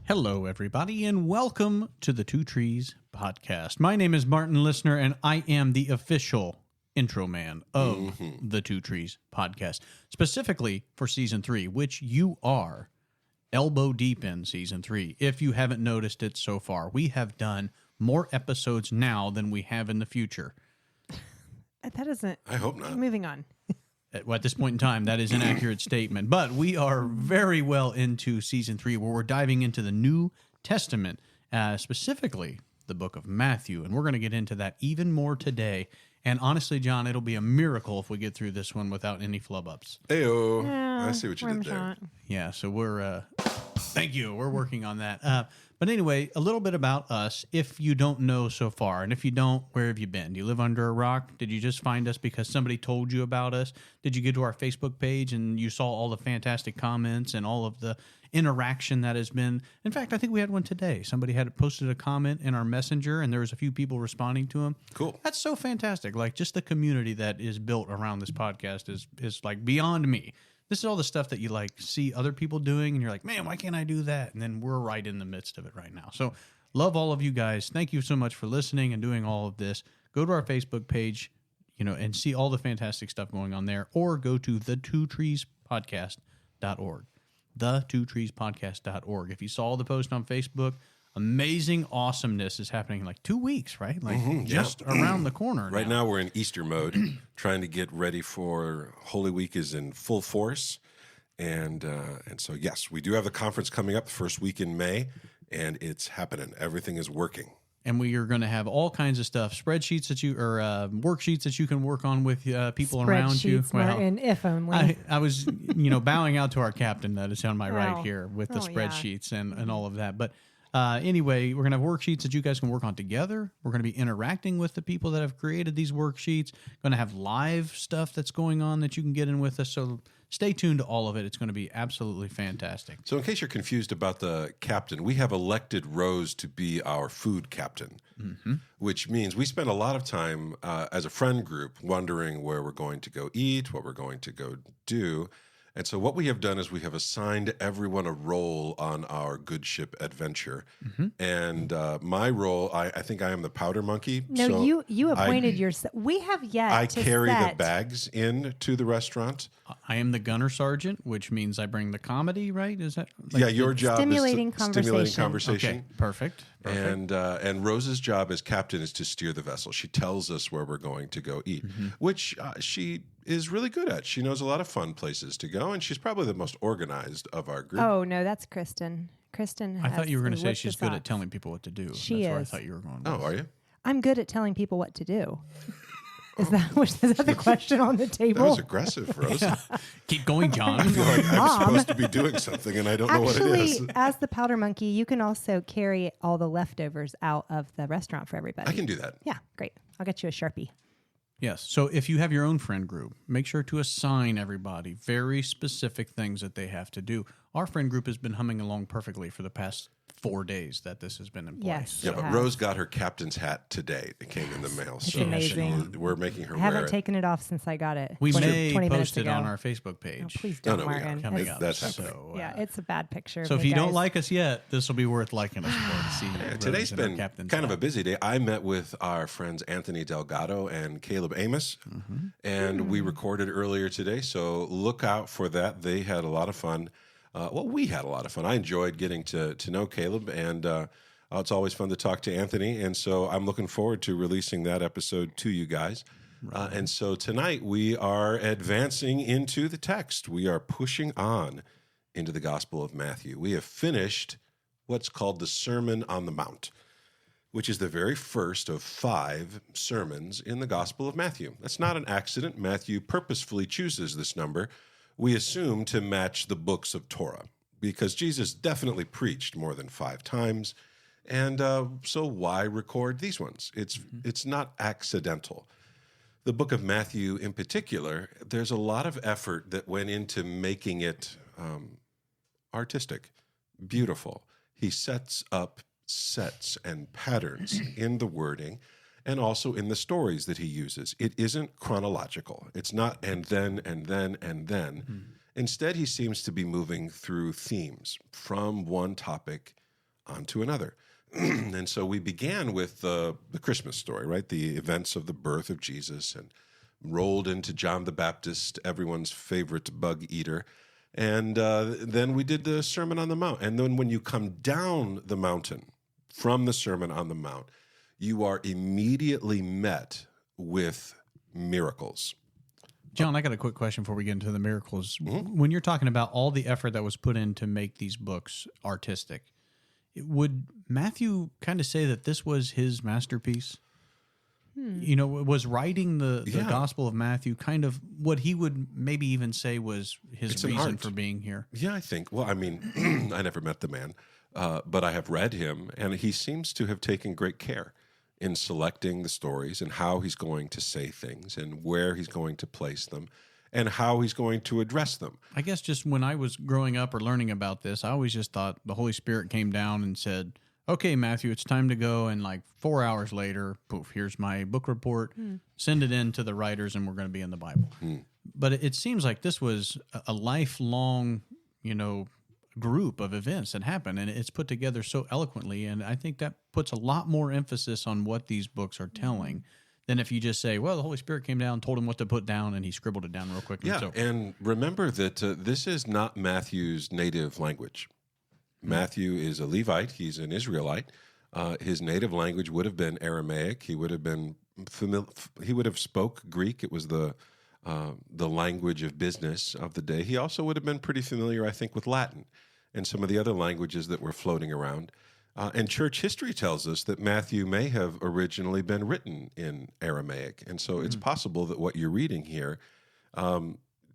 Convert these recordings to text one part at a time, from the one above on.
Hello, everybody, and welcome to the Two Trees podcast. My name is Martin Listener, and I am the official intro man of the Two Trees podcast, specifically for Season 3, which you are elbow deep in Season 3. If you haven't noticed it so far, we have done more episodes now than we have in the future. That isn't... I hope not. Moving on. At this point in time, that is an accurate statement. But we are very well into Season 3, where we're diving into the New Testament, specifically the book of Matthew. And we're going to get into that even more today. And honestly, John, it'll be a miracle if we get through this one without any flub-ups. Hey-oh. I see what you did there. Yeah, so we're... thank you. We're working on that. But anyway, a little bit about us, if you don't know so far. And if you don't, where have you been? Do you live under a rock? Did you just find us because somebody told you about us? Did you get to our Facebook page and you saw all the fantastic comments and all of the interaction that has been? In fact, I think we had one today. Somebody had posted a comment in our messenger and there was a few people responding to them. Cool. That's so fantastic. Like, just the community that is built around this podcast is like beyond me. This is all the stuff that you like see other people doing, and you're like, man, why can't I do that? And then we're right in the midst of it right now. So love all of you guys. Thank you so much for listening and doing all of this. Go to our Facebook page, and see all the fantastic stuff going on there, or go to thetwotreespodcast.org. Thetwotreespodcast.org. If you saw the post on Facebook, amazing awesomeness is happening in like 2 weeks, right? Like just around the corner. Right now we're in Easter mode, trying to get ready for Holy Week is in full force. And so, yes, we do have the conference coming up the first week in May, and it's happening. Everything is working. And we are going to have all kinds of stuff, spreadsheets that you, or worksheets that you can work on with people around you. Martin, if only. I was, bowing out to our captain that is on my right here with the spreadsheets and all of that. But anyway, we're going to have worksheets that you guys can work on together. We're going to be interacting with the people that have created these worksheets. Going to have live stuff that's going on that you can get in with us. So stay tuned to all of it. It's going to be absolutely fantastic. So in case you're confused about the captain, we have elected Rose to be our food captain, which means we spend a lot of time as a friend group wondering where we're going to go eat, what we're going to go do. And so what we have done is we have assigned everyone a role on our good ship adventure. And my role, I think I am the powder monkey. No, so you appointed yourself. We have yet I to carry set. the bags in to the restaurant. I am the gunner sergeant, which means I bring the comedy, right? Is that your job stimulating is stimulating conversation. Okay, perfect. And Rose's job as captain is to steer the vessel. She tells us where we're going to go eat, which she is really good at. She knows a lot of fun places to go, and she's probably the most organized of our group. Oh, no, that's Kristen. Kristen has I thought you were going to say she's good at telling people what to do. She That's is. where I thought you were going with. Oh, are you? I'm good at telling people what to do. Is that the question on the table? That was aggressive, Rose. Keep going, John. I feel like I'm supposed to be doing something, and I don't know what it is. Actually, as the powder monkey, you can also carry all the leftovers out of the restaurant for everybody. I can do that. Yeah, great. I'll get you a Sharpie. Yes. So if you have your own friend group, make sure to assign everybody very specific things that they have to do. Our friend group has been humming along perfectly for the past 4 days that this has been in place. Yes. Yeah, but Rose got her captain's hat today. It came in the mail. It's amazing. We're making her I wear haven't it. taken it off since I got it. We 20 may minutes post it ago. on our Facebook page. Oh, please don't, we Martin. are. Coming up. That's happening. So, Yeah, it's a bad picture. So if you don't like us yet, this will be worth liking us for to see. Today's been kind of a busy day. I met with our friends Anthony Delgado and Caleb Amos, and we recorded earlier today, so look out for that. They had a lot of fun. We had a lot of fun. I enjoyed getting to know Caleb, and it's always fun to talk to Anthony, and so I'm looking forward to releasing that episode to you guys. And so tonight we are advancing into the text. We are pushing on into the Gospel of Matthew. We have finished what's called the Sermon on the Mount. which is the very first of 5 sermons in the Gospel of Matthew. That's not an accident. Matthew purposefully chooses this number, we assume, to match the books of Torah, because Jesus definitely preached more than 5 times. And so why record these ones? It's not accidental. The book of Matthew in particular, there's a lot of effort that went into making it artistic, beautiful. He sets up sets and patterns in the wording and also in the stories that he uses. It isn't chronological. It's not and then, and then, and then. Instead, he seems to be moving through themes from one topic onto another. And so we began with the Christmas story, right? The events of the birth of Jesus, and rolled into John the Baptist, everyone's favorite bug eater. And then we did the Sermon on the Mount. And then when you come down the mountain from the Sermon on the Mount, you are immediately met with miracles. John, I got a quick question before we get into the miracles. When you're talking about all the effort that was put in to make these books artistic, would Matthew kind of say that this was his masterpiece? You know, was writing the Gospel of Matthew kind of what he would maybe even say was his reason for being here? Yeah, I think. Well, I mean, I never met the man, but I have read him, and he seems to have taken great care in selecting the stories and how he's going to say things and where he's going to place them and how he's going to address them. I guess just when I was growing up or learning about this, I always just thought the Holy Spirit came down and said, okay, Matthew, it's time to go. And like 4 hours later, poof, here's my book report. Send it in to the writers and we're going to be in the Bible. But it seems like this was a lifelong, group of events that happened, and it's put together so eloquently. And I think that puts a lot more emphasis on what these books are telling than if you just say, well, the Holy Spirit came down, told him what to put down, and he scribbled it down real quick. Yeah, and remember that this is not Matthew's native language. Matthew is a Levite. He's an Israelite. His native language would have been Aramaic. He would have been he would have spoke Greek. It was the language of business of the day. He also would have been pretty familiar, I think, with Latin and some of the other languages that were floating around. And church history tells us that Matthew may have originally been written in Aramaic. And so it's possible that what you're reading here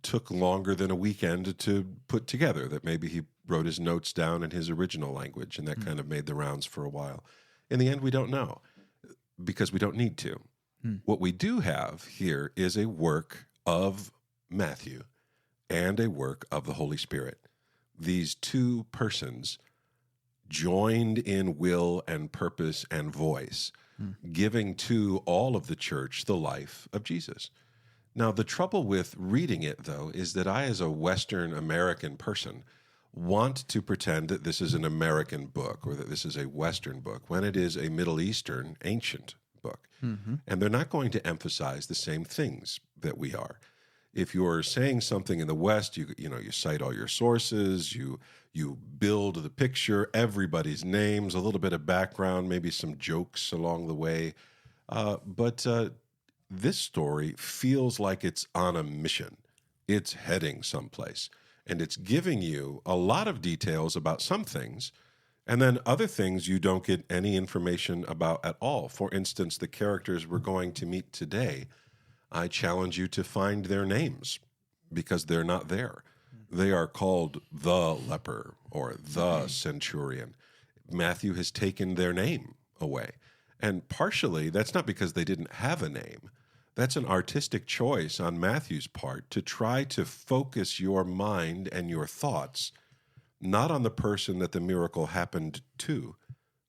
took longer than a weekend to put together, that maybe he wrote his notes down in his original language, and that kind of made the rounds for a while. In the end, we don't know, because we don't need to. What we do have here is a work of Matthew and a work of the Holy Spirit. These two persons joined in will and purpose and voice, giving to all of the church the life of Jesus. Now, the trouble with reading it, though, is that I, as a Western American person, want to pretend that this is an American book or that this is a Western book when it is a Middle Eastern ancient book. And they're not going to emphasize the same things that we are. If you're saying something in the West, you cite all your sources, you build the picture, everybody's names, a little bit of background, maybe some jokes along the way. But this story feels like it's on a mission. It's heading someplace. And it's giving you a lot of details about some things, and then other things you don't get any information about at all. For instance, the characters we're going to meet today, I challenge you to find their names because they're not there. They are called the leper or the centurion. Matthew has taken their name away. And partially, that's not because they didn't have a name. That's an artistic choice on Matthew's part to try to focus your mind and your thoughts not on the person that the miracle happened to,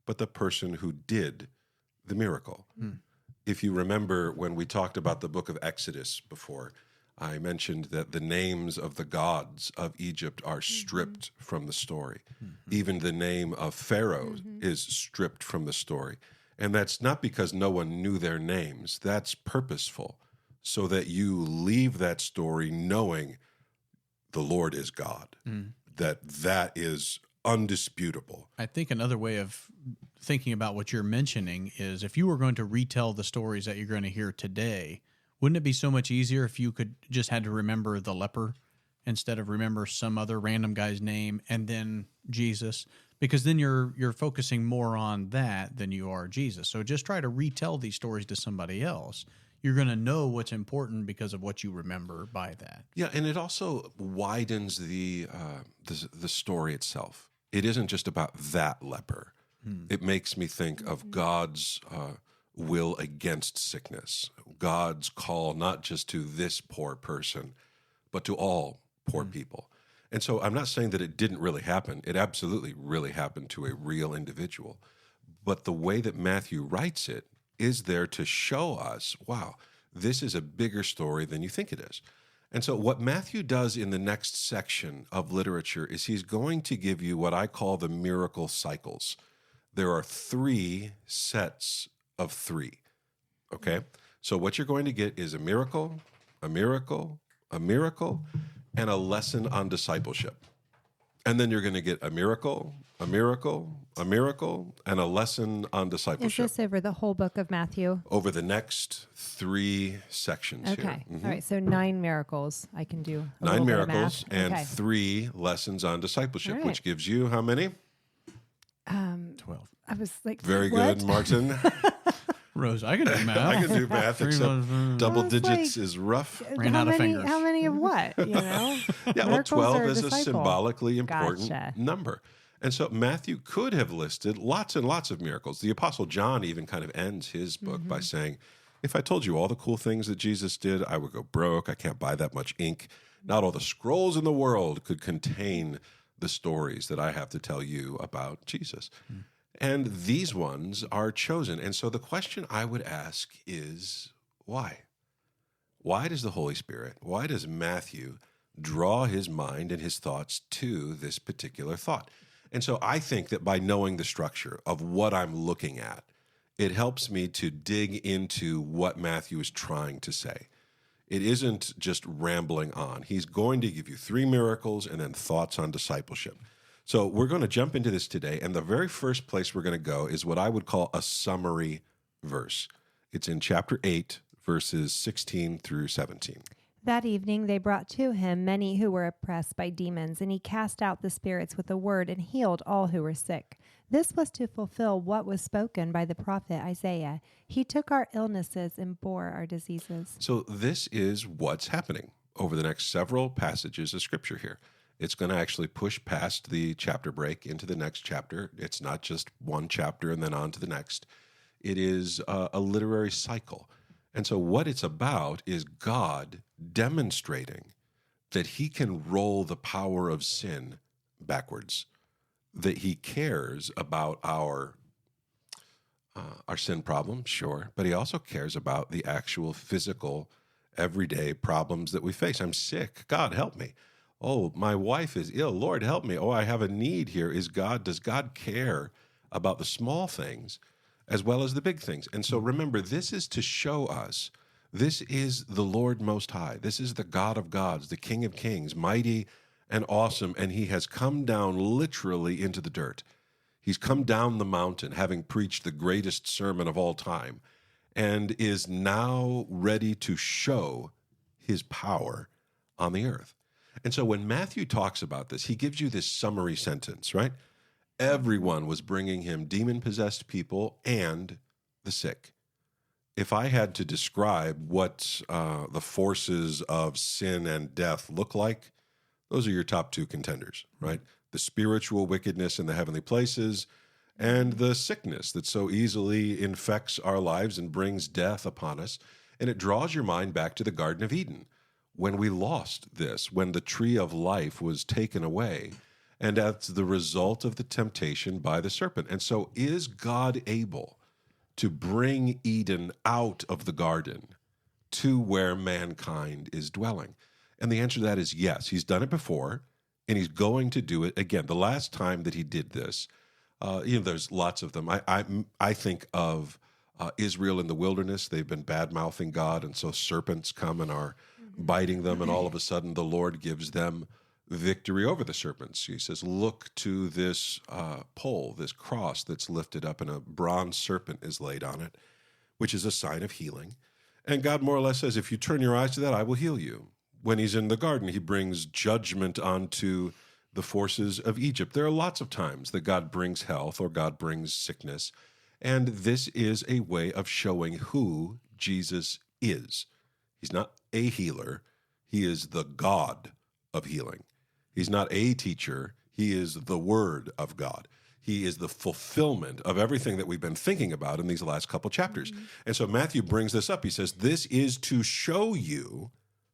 but the person who did the miracle. If you remember when we talked about the book of Exodus before, I mentioned that the names of the gods of Egypt are stripped from the story. Even the name of Pharaoh is stripped from the story. And that's not because no one knew their names. That's purposeful, so that you leave that story knowing the Lord is God, that is undisputable. I think another way of thinking about what you're mentioning is if you were going to retell the stories that you're going to hear today, wouldn't it be so much easier if you could just had to remember the leper instead of remember some other random guy's name and then Jesus? because then you're focusing more on that than you are Jesus. So just try to retell these stories to somebody else. You're going to know what's important because of what you remember by that. Yeah, and it also widens the story itself. It isn't just about that leper. It makes me think of God's will against sickness, God's call not just to this poor person, but to all poor people. And so I'm not saying that it didn't really happen. It absolutely really happened to a real individual. But the way that Matthew writes it is there to show us, wow, this is a bigger story than you think it is. And so what Matthew does in the next section of literature is he's going to give you what I call the miracle cycles. There are 3 sets of 3, okay? So what you're going to get is a miracle, a miracle, a miracle, and a lesson on discipleship. And then you're going to get a miracle, a miracle, a miracle, and a lesson on Is discipleship. this over the whole book of Matthew? Over the next 3 sections Okay. here. All right. So 9 miracles. I can do a 9 little bit of miracles math. and Okay. 3 lessons on discipleship, All right. which gives you how many? 12. I was like, Very what? good, Martin. Rose, I can do math. I can do math, Three except was, double I was digits like- is rough. Ran how out of many, fingers. How many of what? You know? Yeah, well, Miracles 12 or is a disciple? symbolically important Gotcha. number. And so Matthew could have listed lots and lots of miracles. The Apostle John even kind of ends his book by saying, if I told you all the cool things that Jesus did, I would go broke. I can't buy that much ink. Not all the scrolls in the world could contain the stories that I have to tell you about Jesus. And these ones are chosen. And so the question I would ask is, why? Why does the Holy Spirit, why does Matthew draw his mind and his thoughts to this particular thought? And so I think that by knowing the structure of what I'm looking at, it helps me to dig into what Matthew is trying to say. It isn't just rambling on. He's going to give you 3 miracles and then thoughts on discipleship. So we're going to jump into this today, and the very first place we're going to go is what I would call a summary verse. It's in chapter 8, verses 16 through 17. That evening they brought to him many who were oppressed by demons, and he cast out the spirits with a word and healed all who were sick. This was to fulfill what was spoken by the prophet Isaiah. He took our illnesses and bore our diseases. So this is what's happening over the next several passages of Scripture here. It's going to actually push past the chapter break into the next chapter. It's not just one chapter and then on to the next. It is a literary cycle. And so what it's about is God demonstrating that he can roll the power of sin backwards, that he cares about our sin problem, sure, but he also cares about the actual physical, everyday problems that we face. I'm sick. God, help me. Oh, my wife is ill. Lord, help me. Oh, I have a need here. Does God care about the small things as well as the big things? And so remember, this is to show us, this is the Lord Most High. This is the God of gods, the King of kings, mighty and awesome. And he has come down literally into the dirt. He's come down the mountain, having preached the greatest sermon of all time, and is now ready to show his power on the earth. And so when Matthew talks about this, he gives you this summary sentence, right? Everyone was bringing him demon-possessed people and the sick. If I had to describe what the forces of sin and death look like, those are your top 2 contenders, right? The spiritual wickedness in the heavenly places and the sickness that so easily infects our lives and brings death upon us. And it draws your mind back to the Garden of Eden, when we lost this, when the tree of life was taken away, and that's the result of the temptation by the serpent. And so is God able to bring Eden out of the garden to where mankind is dwelling? And the answer to that is yes. He's done it before, and he's going to do it again. The last time that he did this, there's lots of them. I think of Israel in the wilderness. They've been bad-mouthing God, and so serpents come and are biting them, and all of a sudden the Lord gives them victory over the serpents. He says, look to this pole, this cross that's lifted up, and a bronze serpent is laid on it, which is a sign of healing. And God more or less says, if you turn your eyes to that, I will heal you. When he's in the garden, he brings judgment onto the forces of Egypt. There are lots of times that God brings health or God brings sickness, and this is a way of showing who Jesus is. He's not a healer. He is the God of healing. He's not a teacher. He is the Word of God. He is the fulfillment of everything that we've been thinking about in these last couple chapters. Mm-hmm. And so Matthew brings this up. He says, this is to show you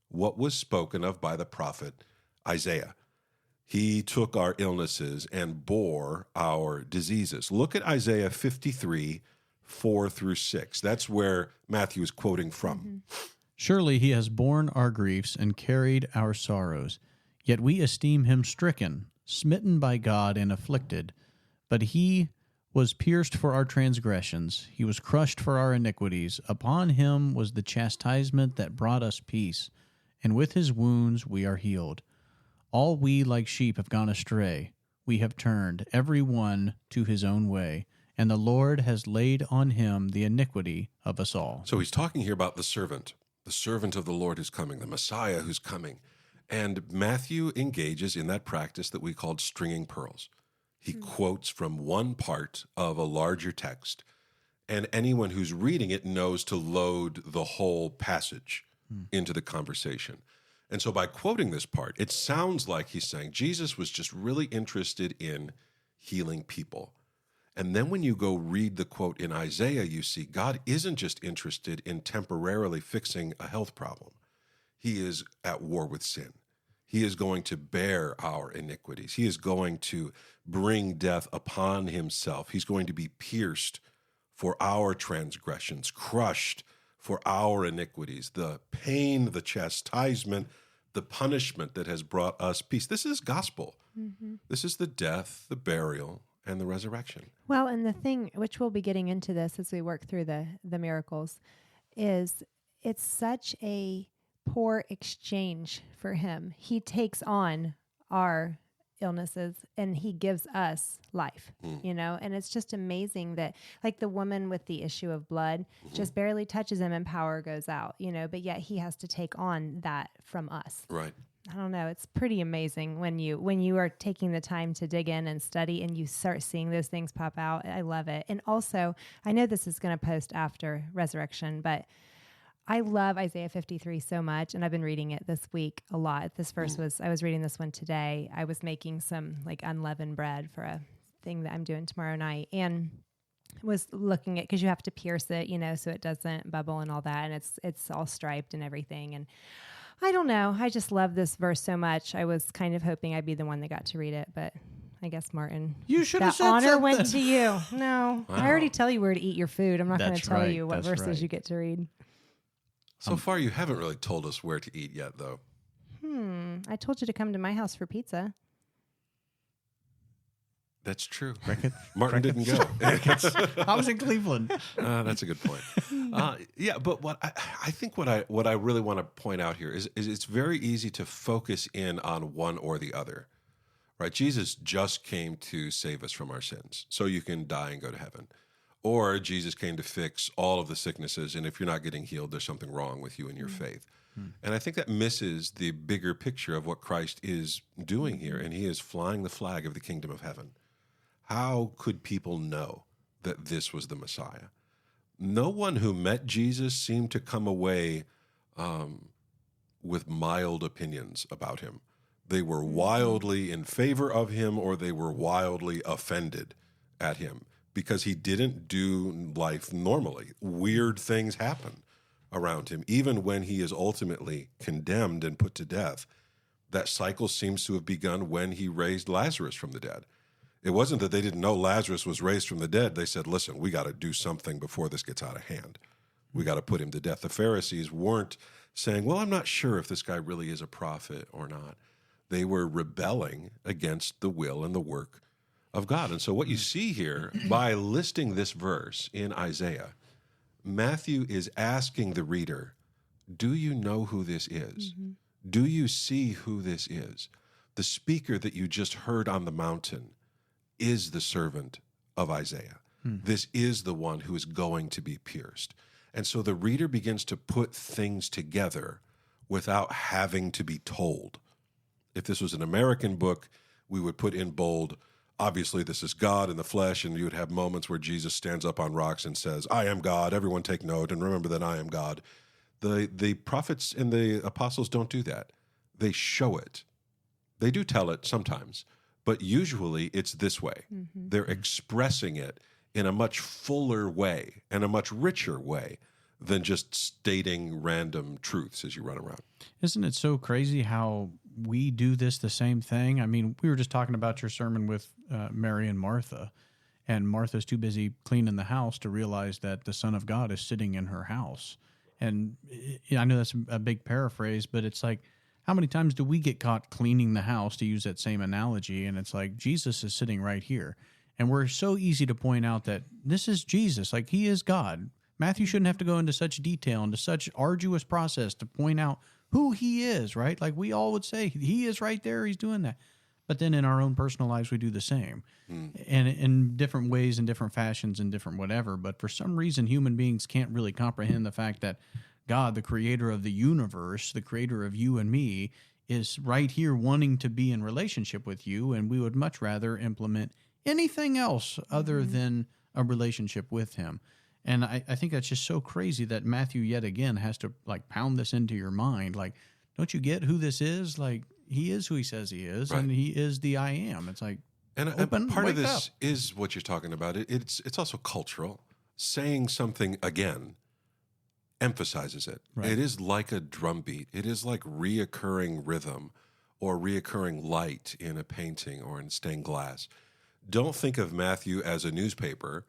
what was spoken of by the prophet Isaiah. He took our illnesses and bore our diseases. Look at Isaiah 53, 4 through 6. That's where Matthew is quoting from. Mm-hmm. Surely he has borne our griefs and carried our sorrows. Yet we esteem him stricken, smitten by God, and afflicted. But he was pierced for our transgressions. He was crushed for our iniquities. Upon him was the chastisement that brought us peace. And with his wounds we are healed. All we like sheep have gone astray. We have turned every one to his own way. And the Lord has laid on him the iniquity of us all. So he's talking here about the servant of the Lord who's coming, the Messiah who's coming. And Matthew engages in that practice that we called stringing pearls. He quotes from one part of a larger text, and anyone who's reading it knows to load the whole passage into the conversation. And so by quoting this part, it sounds like he's saying Jesus was just really interested in healing people. And then when you go read the quote in Isaiah, you see God isn't just interested in temporarily fixing a health problem. He is at war with sin. He is going to bear our iniquities. He is going to bring death upon himself. He's going to be pierced for our transgressions, crushed for our iniquities, the pain, the chastisement, the punishment that has brought us peace. This is gospel. Mm-hmm. This is the death, the burial, and the resurrection. Well, and the thing, which we'll be getting into this as we work through the miracles, is it's such a poor exchange for him. He takes on our illnesses and he gives us life, and it's just amazing that, like, the woman with the issue of blood just barely touches him and power goes out, but yet he has to take on that from us. Right. I don't know. It's pretty amazing when you are taking the time to dig in and study and you start seeing those things pop out. I love it. And also, I know this is going to post after resurrection, but I love Isaiah 53 so much, and I've been reading it this week a lot. This verse I was reading this one today. I was making some unleavened bread for a thing that I'm doing tomorrow night, and was looking at, because you have to pierce it, so it doesn't bubble and all that, and it's all striped and everything. And I don't know. I just love this verse so much. I was kind of hoping I'd be the one that got to read it, but I guess, Martin, you should have said honor something. Went to you. No, Wow. I already tell you where to eat your food. I'm not going to tell you what That's verses right. you get to read. So far, you haven't really told us where to eat yet, though. I told you to come to my house for pizza. That's true. Martin didn't go. I was in Cleveland. That's a good point. But what I think what I really want to point out here is it's very easy to focus in on one or the other, right? Jesus just came to save us from our sins, so you can die and go to heaven. Or Jesus came to fix all of the sicknesses, and if you're not getting healed, there's something wrong with you and your faith. And I think that misses the bigger picture of what Christ is doing here, and he is flying the flag of the kingdom of heaven. How could people know that this was the Messiah? No one who met Jesus seemed to come away with mild opinions about him. They were wildly in favor of him, or they were wildly offended at him, because he didn't do life normally. Weird things happen around him. Even when he is ultimately condemned and put to death, that cycle seems to have begun when he raised Lazarus from the dead. It wasn't that they didn't know Lazarus was raised from the dead. They said, listen, we got to do something before this gets out of hand. We got to put him to death. The Pharisees weren't saying, well, I'm not sure if this guy really is a prophet or not. They were rebelling against the will and the work of God. And so what you see here, by listing this verse in Isaiah, Matthew is asking the reader, do you know who this is? Do you see who this is? The speaker that you just heard on the mountain is the servant of Isaiah. This is the one who is going to be pierced. And so the reader begins to put things together without having to be told. If this was an American book, we would put in bold, obviously this is God in the flesh, and you would have moments where Jesus stands up on rocks and says, I am God, everyone take note, and remember that I am God. The prophets and the apostles don't do that. They show it. They do tell it sometimes, but usually it's this way. Mm-hmm. They're expressing it in a much fuller way and a much richer way than just stating random truths as you run around. Isn't it so crazy how we do this the same thing? I mean, we were just talking about your sermon with Mary and Martha, and Martha's too busy cleaning the house to realize that the Son of God is sitting in her house. And I know that's a big paraphrase, but it's like, how many times do we get caught cleaning the house, to use that same analogy? And it's like, Jesus is sitting right here. And we're so easy to point out that this is Jesus, like he is God. Matthew shouldn't have to go into such detail, into such arduous process to point out who he is, right? Like we all would say, he is right there, he's doing that. But then in our own personal lives, we do the same. And in different ways, in different fashions, and different whatever. But for some reason, human beings can't really comprehend the fact that God, the creator of the universe, the creator of you and me, is right here wanting to be in relationship with you, and we would much rather implement anything else other than a relationship with him. And I think that's just so crazy that Matthew yet again has to like pound this into your mind. Like, don't you get who this is? Like, he is who he says he is, right. And he is the I am. It's like, and part of this is what you're talking about. It's also cultural. Saying something again emphasizes it. Right. It is like a drum beat. It is like reoccurring rhythm or reoccurring light in a painting or in stained glass. Don't think of Matthew as a newspaper.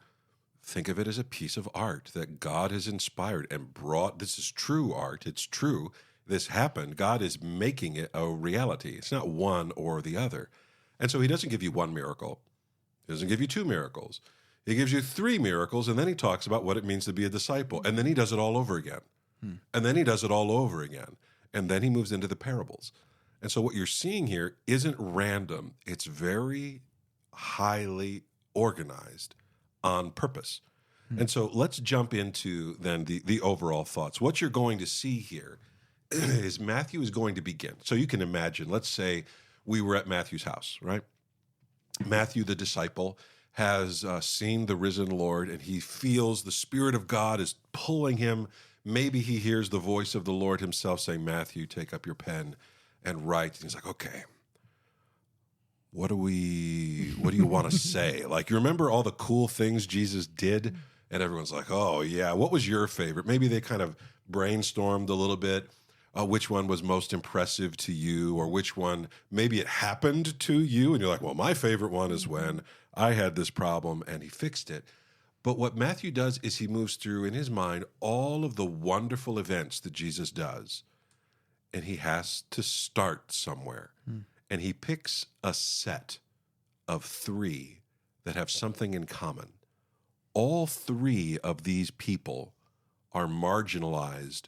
Think of it as a piece of art that God has inspired and brought. This is true art. It's true. This happened. God is making it a reality. It's not one or the other. And so he doesn't give you one miracle. He doesn't give you two miracles. He gives you three miracles, and then he talks about what it means to be a disciple. And then he does it all over again. And then he does it all over again. And then he moves into the parables. And so what you're seeing here isn't random. It's very highly organized on purpose. And so let's jump into then the overall thoughts. What you're going to see here is Matthew is going to begin. So you can imagine, let's say we were at Matthew's house, right? Matthew, the disciple, has seen the risen Lord, and he feels the Spirit of God is pulling him. Maybe he hears the voice of the Lord himself saying, Matthew, take up your pen and write. And he's like, okay, what do you want to say? Like, you remember all the cool things Jesus did? And everyone's like, oh, yeah, what was your favorite? Maybe they kind of brainstormed a little bit. Which one was most impressive to you, or which one maybe it happened to you? And you're like, well, my favorite one is when I had this problem and he fixed it. But what Matthew does is he moves through in his mind all of the wonderful events that Jesus does. And he has to start somewhere. And he picks a set of three that have something in common. All three of these people are marginalized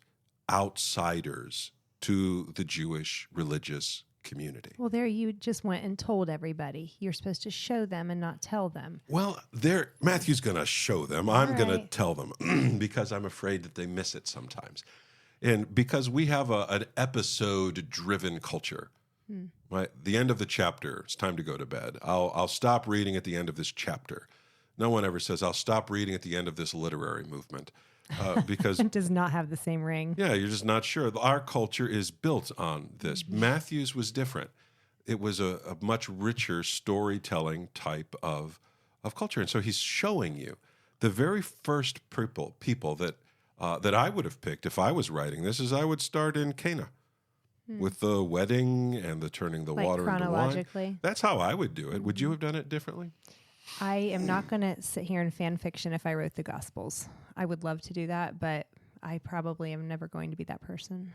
outsiders to the Jewish religious community. Well, there you just went and told everybody. You're supposed to show them and not tell them. Well, Matthew's going to show them. I'm going to tell them because I'm afraid that they miss it sometimes. And because we have an episode-driven culture. Right? The end of the chapter, it's time to go to bed. I'll stop reading at the end of this chapter. No one ever says, I'll stop reading at the end of this literary movement. Because it does not have the same ring. Yeah, you're just not sure. Our culture is built on this. Matthew's was different. It was a much richer storytelling type of culture. And so he's showing you the very first people that I would have picked if I was writing this is I would start in Cana. With the wedding and the turning the water into wine. That's how I would do it. Would you have done it differently? I am not going to sit here in fan fiction if I wrote the Gospels. I would love to do that, but I probably am never going to be that person.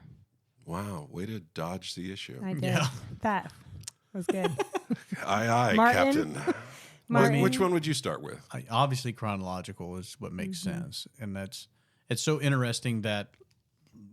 Wow, way to dodge the issue. I did. Yeah. That was good. Aye, Martin? Captain. Martin. Which one would you start with? Obviously, chronological is what makes sense. And it's so interesting that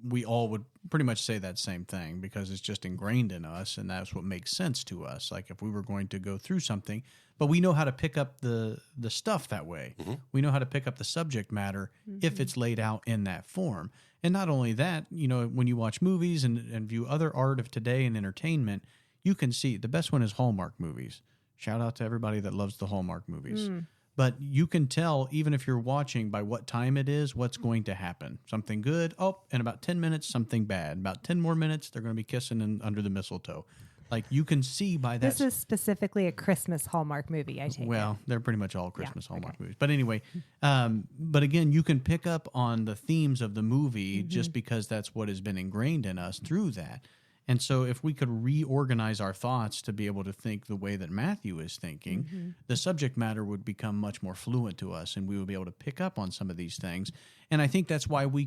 we all would pretty much say that same thing because it's just ingrained in us, and that's what makes sense to us. Like if we were going to go through something, but we know how to pick up the stuff that way. We know how to pick up the subject matter if it's laid out in that form. And not only that, when you watch movies and view other art of today and entertainment, you can see the best one is Hallmark movies. Shout out to everybody that loves the Hallmark movies. But you can tell, even if you're watching, by what time it is, what's going to happen. Something good. Oh, in about 10 minutes, something bad. About 10 more minutes, they're going to be kissing under the mistletoe. Like, you can see by that. This is specifically a Christmas Hallmark movie, I take it. Well, they're pretty much all Christmas Hallmark movies. But anyway, but again, you can pick up on the themes of the movie just because that's what has been ingrained in us through that. And so if we could reorganize our thoughts to be able to think the way that Matthew is thinking, the subject matter would become much more fluent to us, and we would be able to pick up on some of these things. And I think that's why we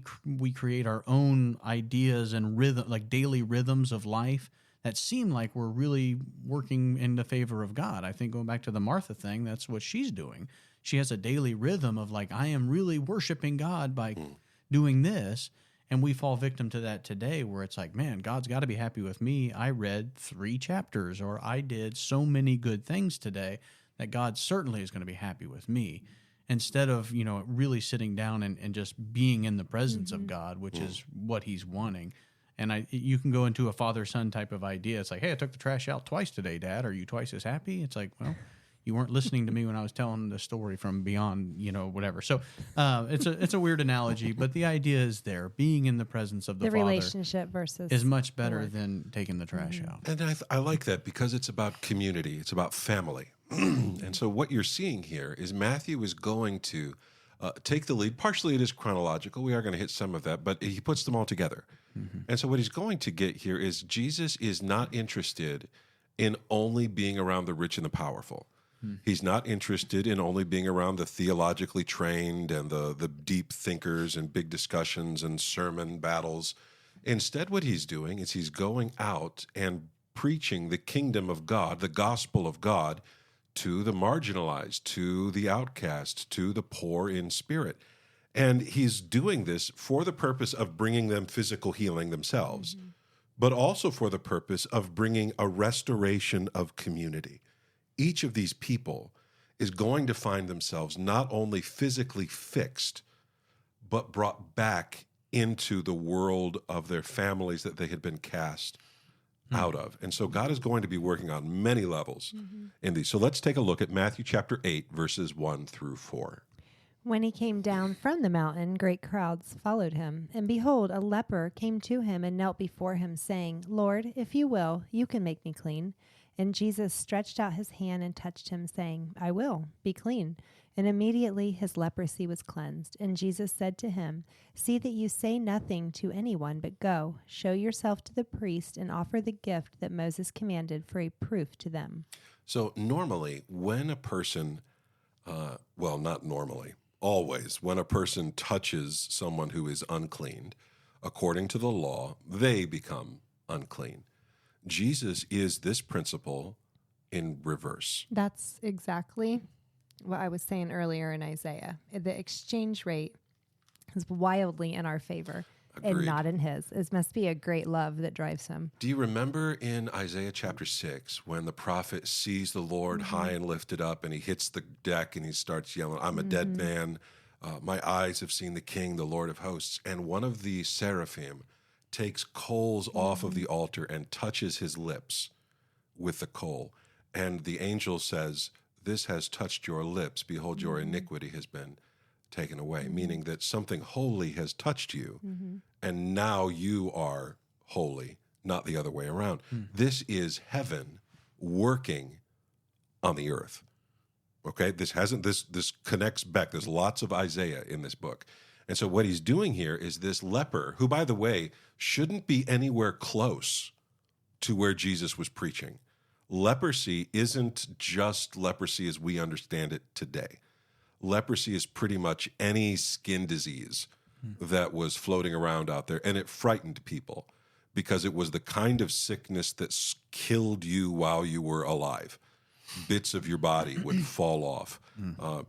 create our own ideas and rhythm, like daily rhythms of life that seem like we're really working in the favor of God. I think going back to the Martha thing, that's what she's doing. She has a daily rhythm of like, I am really worshiping God by doing this. And we fall victim to that today where it's like, man, God's got to be happy with me. I read 3 chapters, or I did so many good things today that God certainly is going to be happy with me. Instead of, really sitting down and just being in the presence of God, which is what he's wanting. And you can go into a father-son type of idea. It's like, hey, I took the trash out twice today, Dad. Are you twice as happy? It's like, well, you weren't listening to me when I was telling the story from beyond, whatever. So it's a weird analogy, but the idea is there. Being in the presence of the Father relationship versus is much better than taking the trash out. And I like that because it's about community. It's about family. And so what you're seeing here is Matthew is going to take the lead. Partially it is chronological. We are going to hit some of that, but he puts them all together. And so what he's going to get here is Jesus is not interested in only being around the rich and the powerful. He's not interested in only being around the theologically trained and the deep thinkers and big discussions and sermon battles. Instead, what he's doing is he's going out and preaching the kingdom of God, the gospel of God, to the marginalized, to the outcast, to the poor in spirit. And he's doing this for the purpose of bringing them physical healing themselves, but also for the purpose of bringing a restoration of community. Each of these people is going to find themselves not only physically fixed, but brought back into the world of their families that they had been cast out of. And so God is going to be working on many levels in these. So let's take a look at Matthew chapter 8, verses 1 through 4. When he came down from the mountain, great crowds followed him. And behold, a leper came to him and knelt before him, saying, Lord, if you will, you can make me clean. And Jesus stretched out his hand and touched him, saying, I will, be clean. And immediately his leprosy was cleansed. And Jesus said to him, See that you say nothing to anyone, but go, show yourself to the priest, and offer the gift that Moses commanded for a proof to them. So normally, when a person, not normally, always, when a person touches someone who is unclean, according to the law, they become unclean. Jesus is this principle in reverse. That's exactly what I was saying earlier in Isaiah. The exchange rate is wildly in our favor. Agreed. And not in his. It must be a great love that drives him. Do you remember in Isaiah chapter 6 when the prophet sees the Lord high and lifted up and he hits the deck and he starts yelling, I'm a dead man. My eyes have seen the King, the Lord of hosts. And one of the seraphim takes coals off of the altar and touches his lips with the coal. And the angel says, this has touched your lips. Behold, your iniquity has been taken away, meaning that something holy has touched you, and now you are holy, not the other way around. This is heaven working on the earth. Okay, this connects back. There's lots of Isaiah in this book. And so what he's doing here is this leper, who, by the way, shouldn't be anywhere close to where Jesus was preaching. Leprosy isn't just leprosy as we understand it today. Leprosy is pretty much any skin disease that was floating around out there, and it frightened people because it was the kind of sickness that killed you while you were alive. Bits of your body would fall off.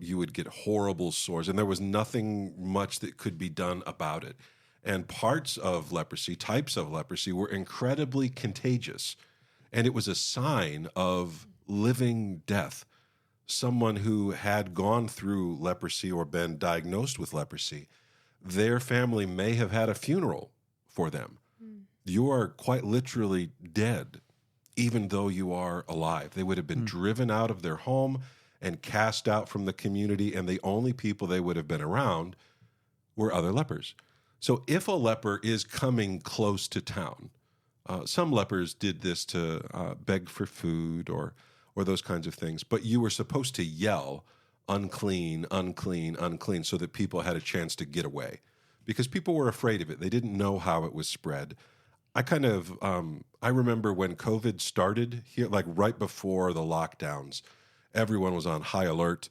You would get horrible sores, and there was nothing much that could be done about it. And parts of leprosy, types of leprosy, were incredibly contagious, and it was a sign of living death. Someone who had gone through leprosy or been diagnosed with leprosy, their family may have had a funeral for them. You are quite literally dead even though you are alive. They would have been driven out of their home and cast out from the community, and the only people they would have been around were other lepers. So if a leper is coming close to town, some lepers did this to beg for food or those kinds of things, but you were supposed to yell, unclean, unclean, unclean, so that people had a chance to get away because people were afraid of it. They didn't know how it was spread. I remember when COVID started here, like right before the lockdowns, everyone was on high alert.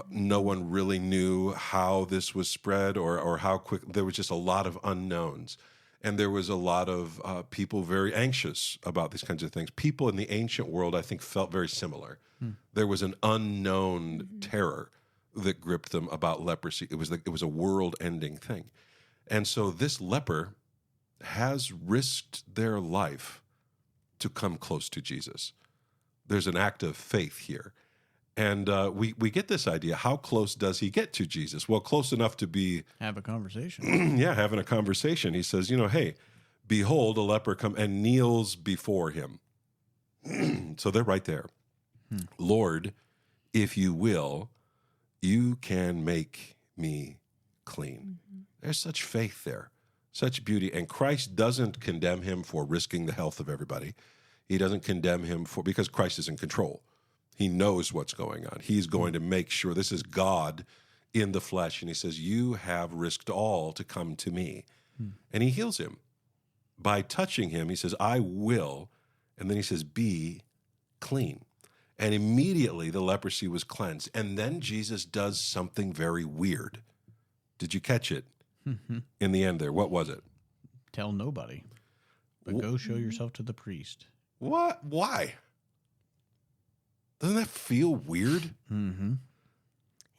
No one really knew how this was spread or how quick. There was just a lot of unknowns. And there was a lot of people very anxious about these kinds of things. People in the ancient world, I think, felt very similar. There was an unknown terror that gripped them about leprosy. It was a world-ending thing. And so this leper has risked their life to come close to Jesus. There's an act of faith here. And we get this idea. How close does he get to Jesus? Well, close enough to have a conversation. Yeah, having a conversation. He says, hey, behold, a leper come and kneels before him. So they're right there. Lord, if you will, you can make me clean. There's such faith there, such beauty. And Christ doesn't condemn him for risking the health of everybody. He doesn't condemn him because Christ is in control. He knows what's going on. He's going to make sure this is God in the flesh. And he says, you have risked all to come to me. And he heals him. By touching him, he says, I will. And then he says, be clean. And immediately the leprosy was cleansed. And then Jesus does something very weird. Did you catch it in the end there? What was it? Tell nobody, but go show yourself to the priest. What? Why? Doesn't that feel weird?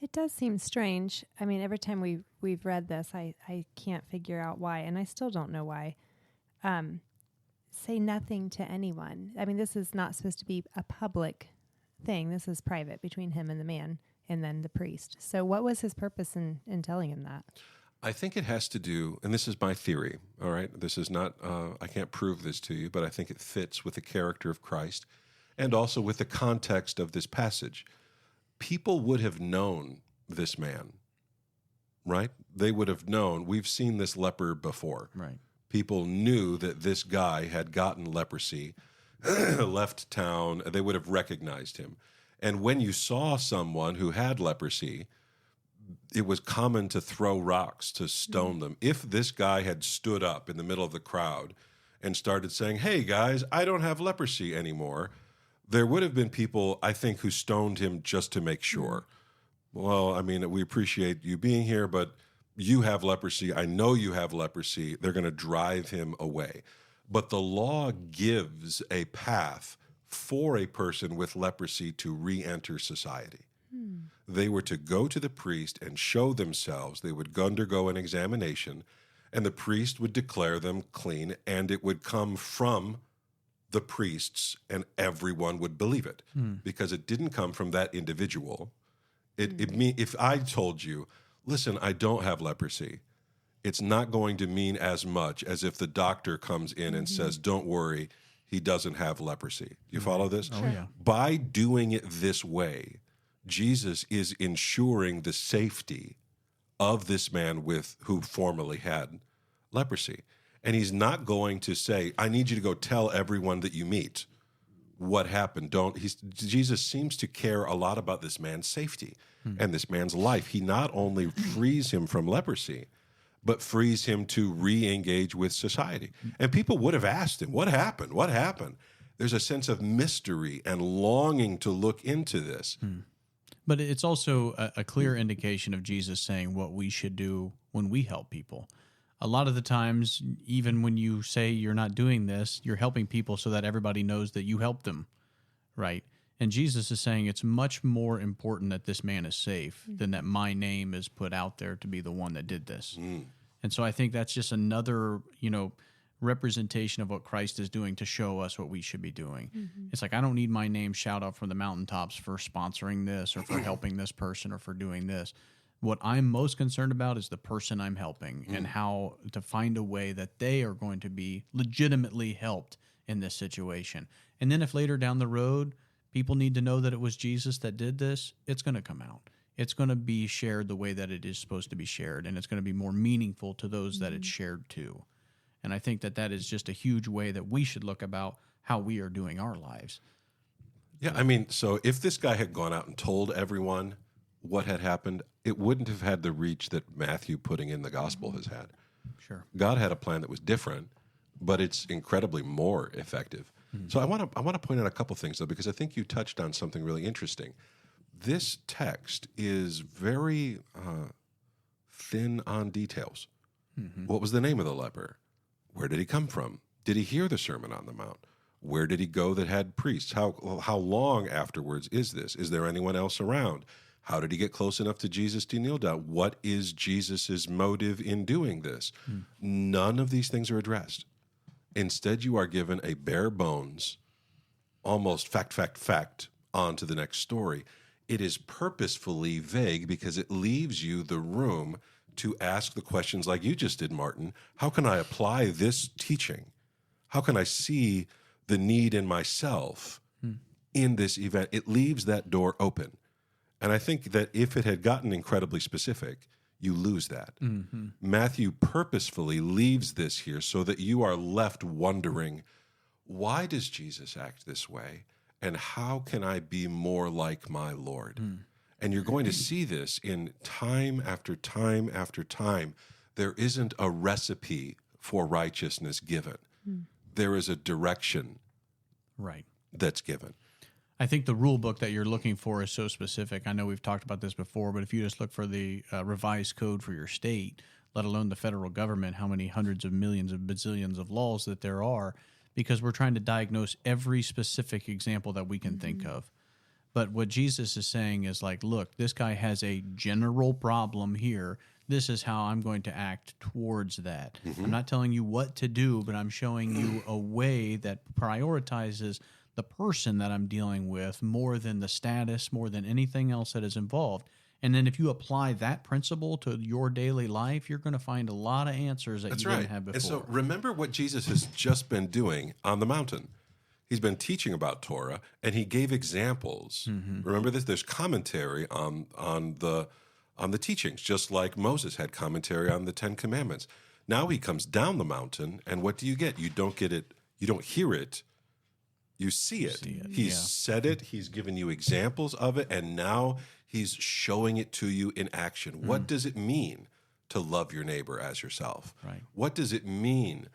It does seem strange. I mean, every time we've read this, I can't figure out why, and I still don't know why. Say nothing to anyone. I mean, this is not supposed to be a public thing. This is private between him and the man and then the priest. So what was his purpose in telling him that? I think it has to do, and this is my theory, all right? This is not, I can't prove this to you, but I think it fits with the character of Christ and also with the context of this passage. People would have known this man, right? They would have known. We've seen this leper before. Right. People knew that this guy had gotten leprosy, left town. They would have recognized him. And when you saw someone who had leprosy, it was common to throw rocks, to stone them. If this guy had stood up in the middle of the crowd and started saying, hey, guys, I don't have leprosy anymore, there would have been people, I think, who stoned him just to make sure. Well, I mean, we appreciate you being here, but you have leprosy. I know you have leprosy. They're going to drive him away. But the law gives a path for a person with leprosy to re-enter society. They were to go to the priest and show themselves. They would undergo an examination, and the priest would declare them clean, and it would come from the priests, and everyone would believe it because it didn't come from that individual. If I told you, listen, I don't have leprosy, it's not going to mean as much as if the doctor comes in and says, don't worry, he doesn't have leprosy. You follow this? Oh, yeah. By doing it this way, Jesus is ensuring the safety of this man who formerly had leprosy. And he's not going to say, I need you to go tell everyone that you meet what happened. Jesus seems to care a lot about this man's safety and this man's life. He not only frees him from leprosy, but frees him to re-engage with society. And people would have asked him, what happened? What happened? There's a sense of mystery and longing to look into this. But it's also a clear indication of Jesus saying what we should do when we help people. A lot of the times, even when you say you're not doing this, you're helping people so that everybody knows that you helped them, right? And Jesus is saying it's much more important that this man is safe than that my name is put out there to be the one that did this. And so I think that's just another, representation of what Christ is doing to show us what we should be doing. It's like, I don't need my name shout out from the mountaintops for sponsoring this or for helping this person or for doing this. What I'm most concerned about is the person I'm helping and how to find a way that they are going to be legitimately helped in this situation. And then if later down the road people need to know that it was Jesus that did this, it's going to come out. It's going to be shared the way that it is supposed to be shared, and it's going to be more meaningful to those that it's shared to. And I think that that is just a huge way that we should look about how we are doing our lives. Yeah, I mean, so if this guy had gone out and told everyone what had happened, it wouldn't have had the reach that Matthew putting in the gospel has had. Sure. God had a plan that was different, but it's incredibly more effective. So I want to point out a couple things, though, because I think you touched on something really interesting. This text is very thin on details. What was the name of the leper? Where did he come from? Did he hear the Sermon on the Mount? Where did he go that had priests? How long afterwards is this? Is there anyone else around? How did he get close enough to Jesus to kneel down? What is Jesus's motive in doing this? None of these things are addressed. Instead, you are given a bare bones, almost fact, on to the next story. It is purposefully vague because it leaves you the room to ask the questions like you just did, Martin. How can I apply this teaching? How can I see the need in myself in this event? It leaves that door open. And I think that if it had gotten incredibly specific, you lose that. Matthew purposefully leaves this here so that you are left wondering, why does Jesus act this way? And how can I be more like my Lord? And you're going to see this in time after time after time. There isn't a recipe for righteousness given. There is a direction that's given. I think the rule book that you're looking for is so specific. I know we've talked about this before, but if you just look for the revised code for your state, let alone the federal government, how many hundreds of millions of bazillions of laws that there are, because we're trying to diagnose every specific example that we can think of. But what Jesus is saying is like, look, this guy has a general problem here. This is how I'm going to act towards that. I'm not telling you what to do, but I'm showing you a way that prioritizes the person that I'm dealing with more than the status, more than anything else that is involved. And then if you apply that principle to your daily life, you're going to find a lot of answers that you didn't have before. And so remember what Jesus has just been doing on the mountain. He's been teaching about Torah, and he gave examples. Remember this? There's commentary on the teachings, just like Moses had commentary on the Ten Commandments. Now he comes down the mountain, and what do you get? You don't get it. You don't hear it. You see it. He's said it. He's given you examples of it, and now he's showing it to you in action. What does it mean to love your neighbor as yourself? What does it mean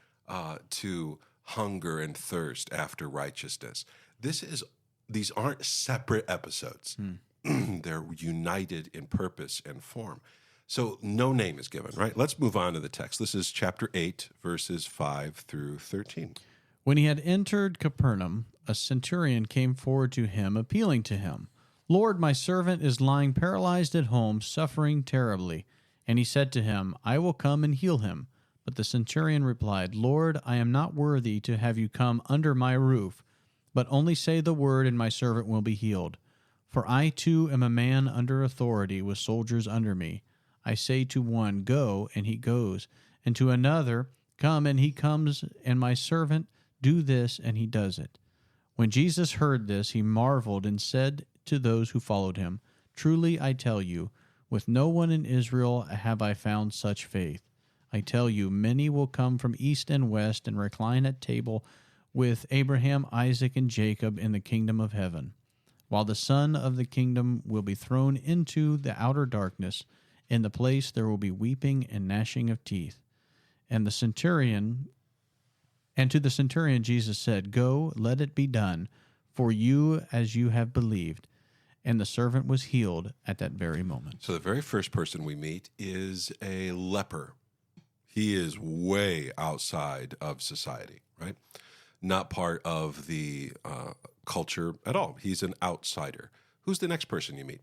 to hunger and thirst after righteousness? These aren't separate episodes. They're united in purpose and form. So no name is given, right? Let's move on to the text. This is chapter 8, verses 5 through 13. When he had entered Capernaum, a centurion came forward to him, appealing to him, "Lord, my servant is lying paralyzed at home, suffering terribly." And he said to him, "I will come and heal him." But the centurion replied, "Lord, I am not worthy to have you come under my roof, but only say the word, and my servant will be healed. For I too am a man under authority, with soldiers under me. I say to one, 'Go,' and he goes, and to another, 'Come,' and he comes, and my servant, 'Do this,' and he does it." When Jesus heard this, he marveled and said to those who followed him, "Truly I tell you, with no one in Israel have I found such faith. I tell you, many will come from east and west and recline at table with Abraham, Isaac, and Jacob in the kingdom of heaven, while the Son of the kingdom will be thrown into the outer darkness. In the place there will be weeping and gnashing of teeth." And to the centurion Jesus said, "Go, let it be done for you as you have believed." And the servant was healed at that very moment. So the very first person we meet is a leper. He is way outside of society, right? Not part of the culture at all. He's an outsider. Who's the next person you meet?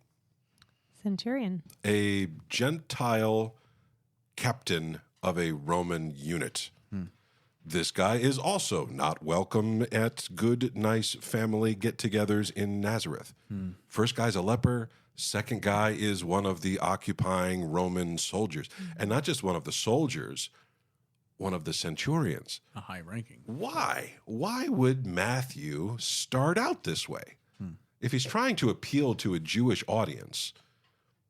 Centurion. A Gentile captain of a Roman unit. This guy is also not welcome at good, nice family get-togethers in Nazareth. First guy's a leper. Second guy is one of the occupying Roman soldiers. And not just one of the soldiers, one of the centurions. A high ranking. Why? Why would Matthew start out this way? If he's trying to appeal to a Jewish audience,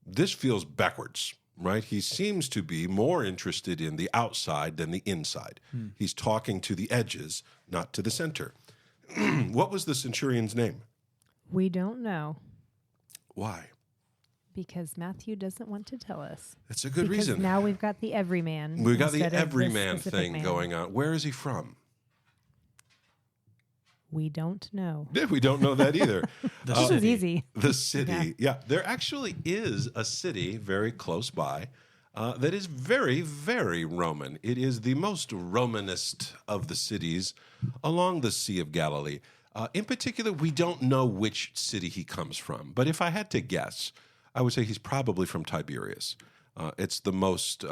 this feels backwards, right? He seems to be more interested in the outside than the inside. He's talking to the edges, not to the center. What was the centurion's name? We don't know. Why? Because Matthew doesn't want to tell us. That's a good because reason. Now we've got the everyman. We've got the instead of everyman specific thing man. going on. Where is he from? We don't know. Yeah, we don't know that either. This is easy. The city. Yeah, there actually is a city very close by that is very, very Roman. It is the most Romanist of the cities along the Sea of Galilee. In particular, we don't know which city he comes from. But if I had to guess, I would say he's probably from Tiberias. It's the most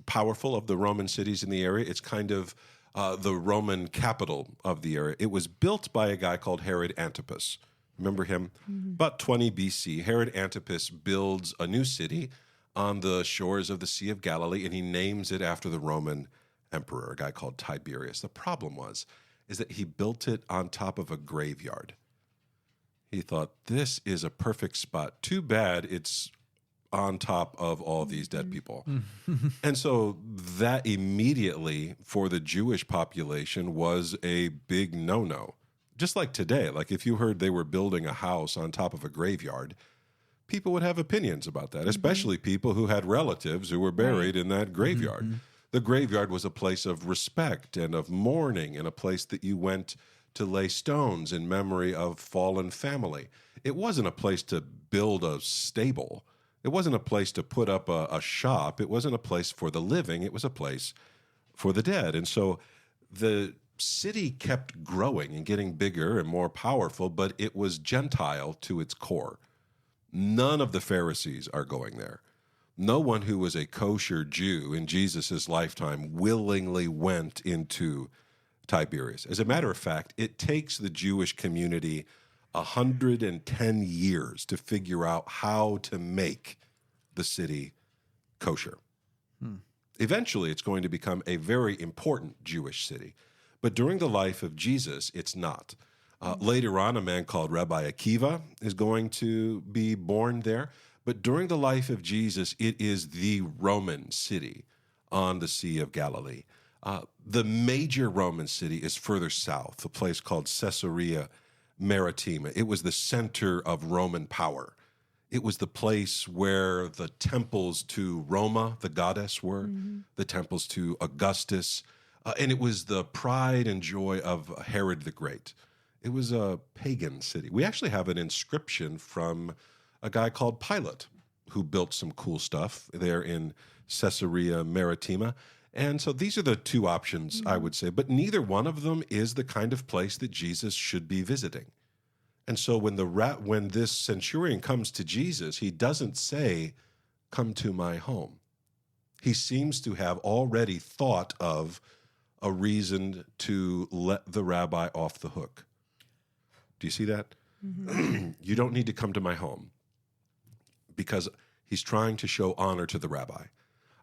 powerful of the Roman cities in the area. It's kind of the Roman capital of the area. It was built by a guy called Herod Antipas. Remember him? About 20 BC, Herod Antipas builds a new city on the shores of the Sea of Galilee, and he names it after the Roman emperor, a guy called Tiberius. The problem is that he built it on top of a graveyard. He thought, this is a perfect spot. Too bad it's on top of all these dead people. And so that immediately, for the Jewish population, was a big no-no. Just like today, like if you heard they were building a house on top of a graveyard, people would have opinions about that, especially people who had relatives who were buried in that graveyard. The graveyard was a place of respect and of mourning, and a place that you went to lay stones in memory of fallen family. It wasn't a place to build a stable. It wasn't a place to put up a shop. It wasn't a place for the living. It was a place for the dead. And so the city kept growing and getting bigger and more powerful, but it was Gentile to its core. None of the Pharisees are going there. No one who was a kosher Jew in Jesus' lifetime willingly went into Tiberias. As a matter of fact, it takes the Jewish community 110 years to figure out how to make the city kosher. Eventually, it's going to become a very important Jewish city. But during the life of Jesus, it's not. Later on, a man called Rabbi Akiva is going to be born there. But during the life of Jesus, it is the Roman city on the Sea of Galilee. The major Roman city is further south, a place called Caesarea Maritima. It was the center of Roman power. It was the place where the temples to Roma, the goddess, were, the temples to Augustus, and it was the pride and joy of Herod the Great. It was a pagan city. We actually have an inscription from a guy called Pilate, who built some cool stuff there in Caesarea Maritima. And so these are the two options, I would say, but neither one of them is the kind of place that Jesus should be visiting. And so when this centurion comes to Jesus, he doesn't say, "Come to my home." He seems to have already thought of a reason to let the rabbi off the hook. Do you see that? You don't need to come to my home, because he's trying to show honor to the rabbi.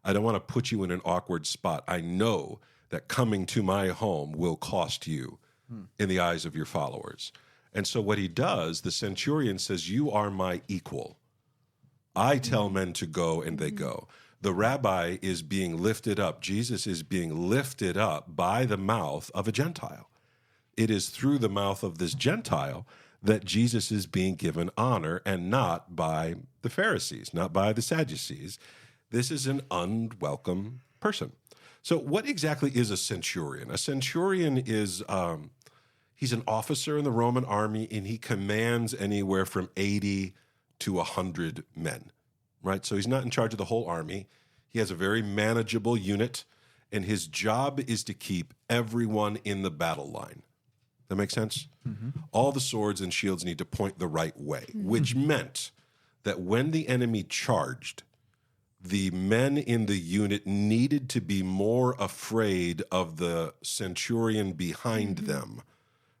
I don't want to put you in an awkward spot. I know that coming to my home will cost you in the eyes of your followers. And so what he does, the centurion says, "You are my equal. I tell men to go, and they go." The rabbi is being lifted up. Jesus is being lifted up by the mouth of a Gentile. It is through the mouth of this Gentile that Jesus is being given honor, and not by the Pharisees, not by the Sadducees. This is an unwelcome person. So what exactly is a centurion? A centurion is, he's an officer in the Roman army, and he commands anywhere from 80 to 100 men, right? So he's not in charge of the whole army. He has a very manageable unit, and his job is to keep everyone in the battle line. That makes sense? All the swords and shields need to point the right way, which meant that when the enemy charged, the men in the unit needed to be more afraid of the centurion behind them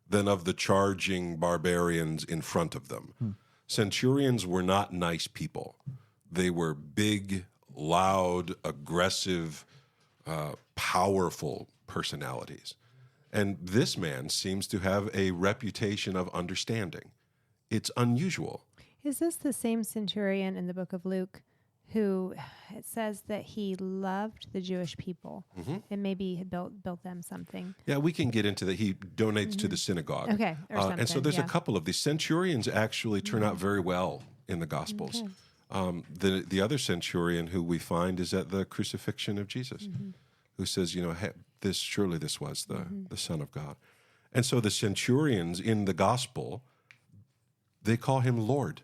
than of the charging barbarians in front of them. Centurions were not nice people. They were big, loud, aggressive, powerful personalities. And this man seems to have a reputation of understanding. It's unusual. Is this the same centurion in the book of Luke who it says that he loved the Jewish people and maybe had built them something? Yeah, we can get into that. He donates to the synagogue. Okay, or something. And so there's a couple of these. Centurions actually turn out very well in the Gospels. Okay. The other centurion who we find is at the crucifixion of Jesus, who says, hey, this was the Son of God. And so the centurions in the Gospel, they call him Lord.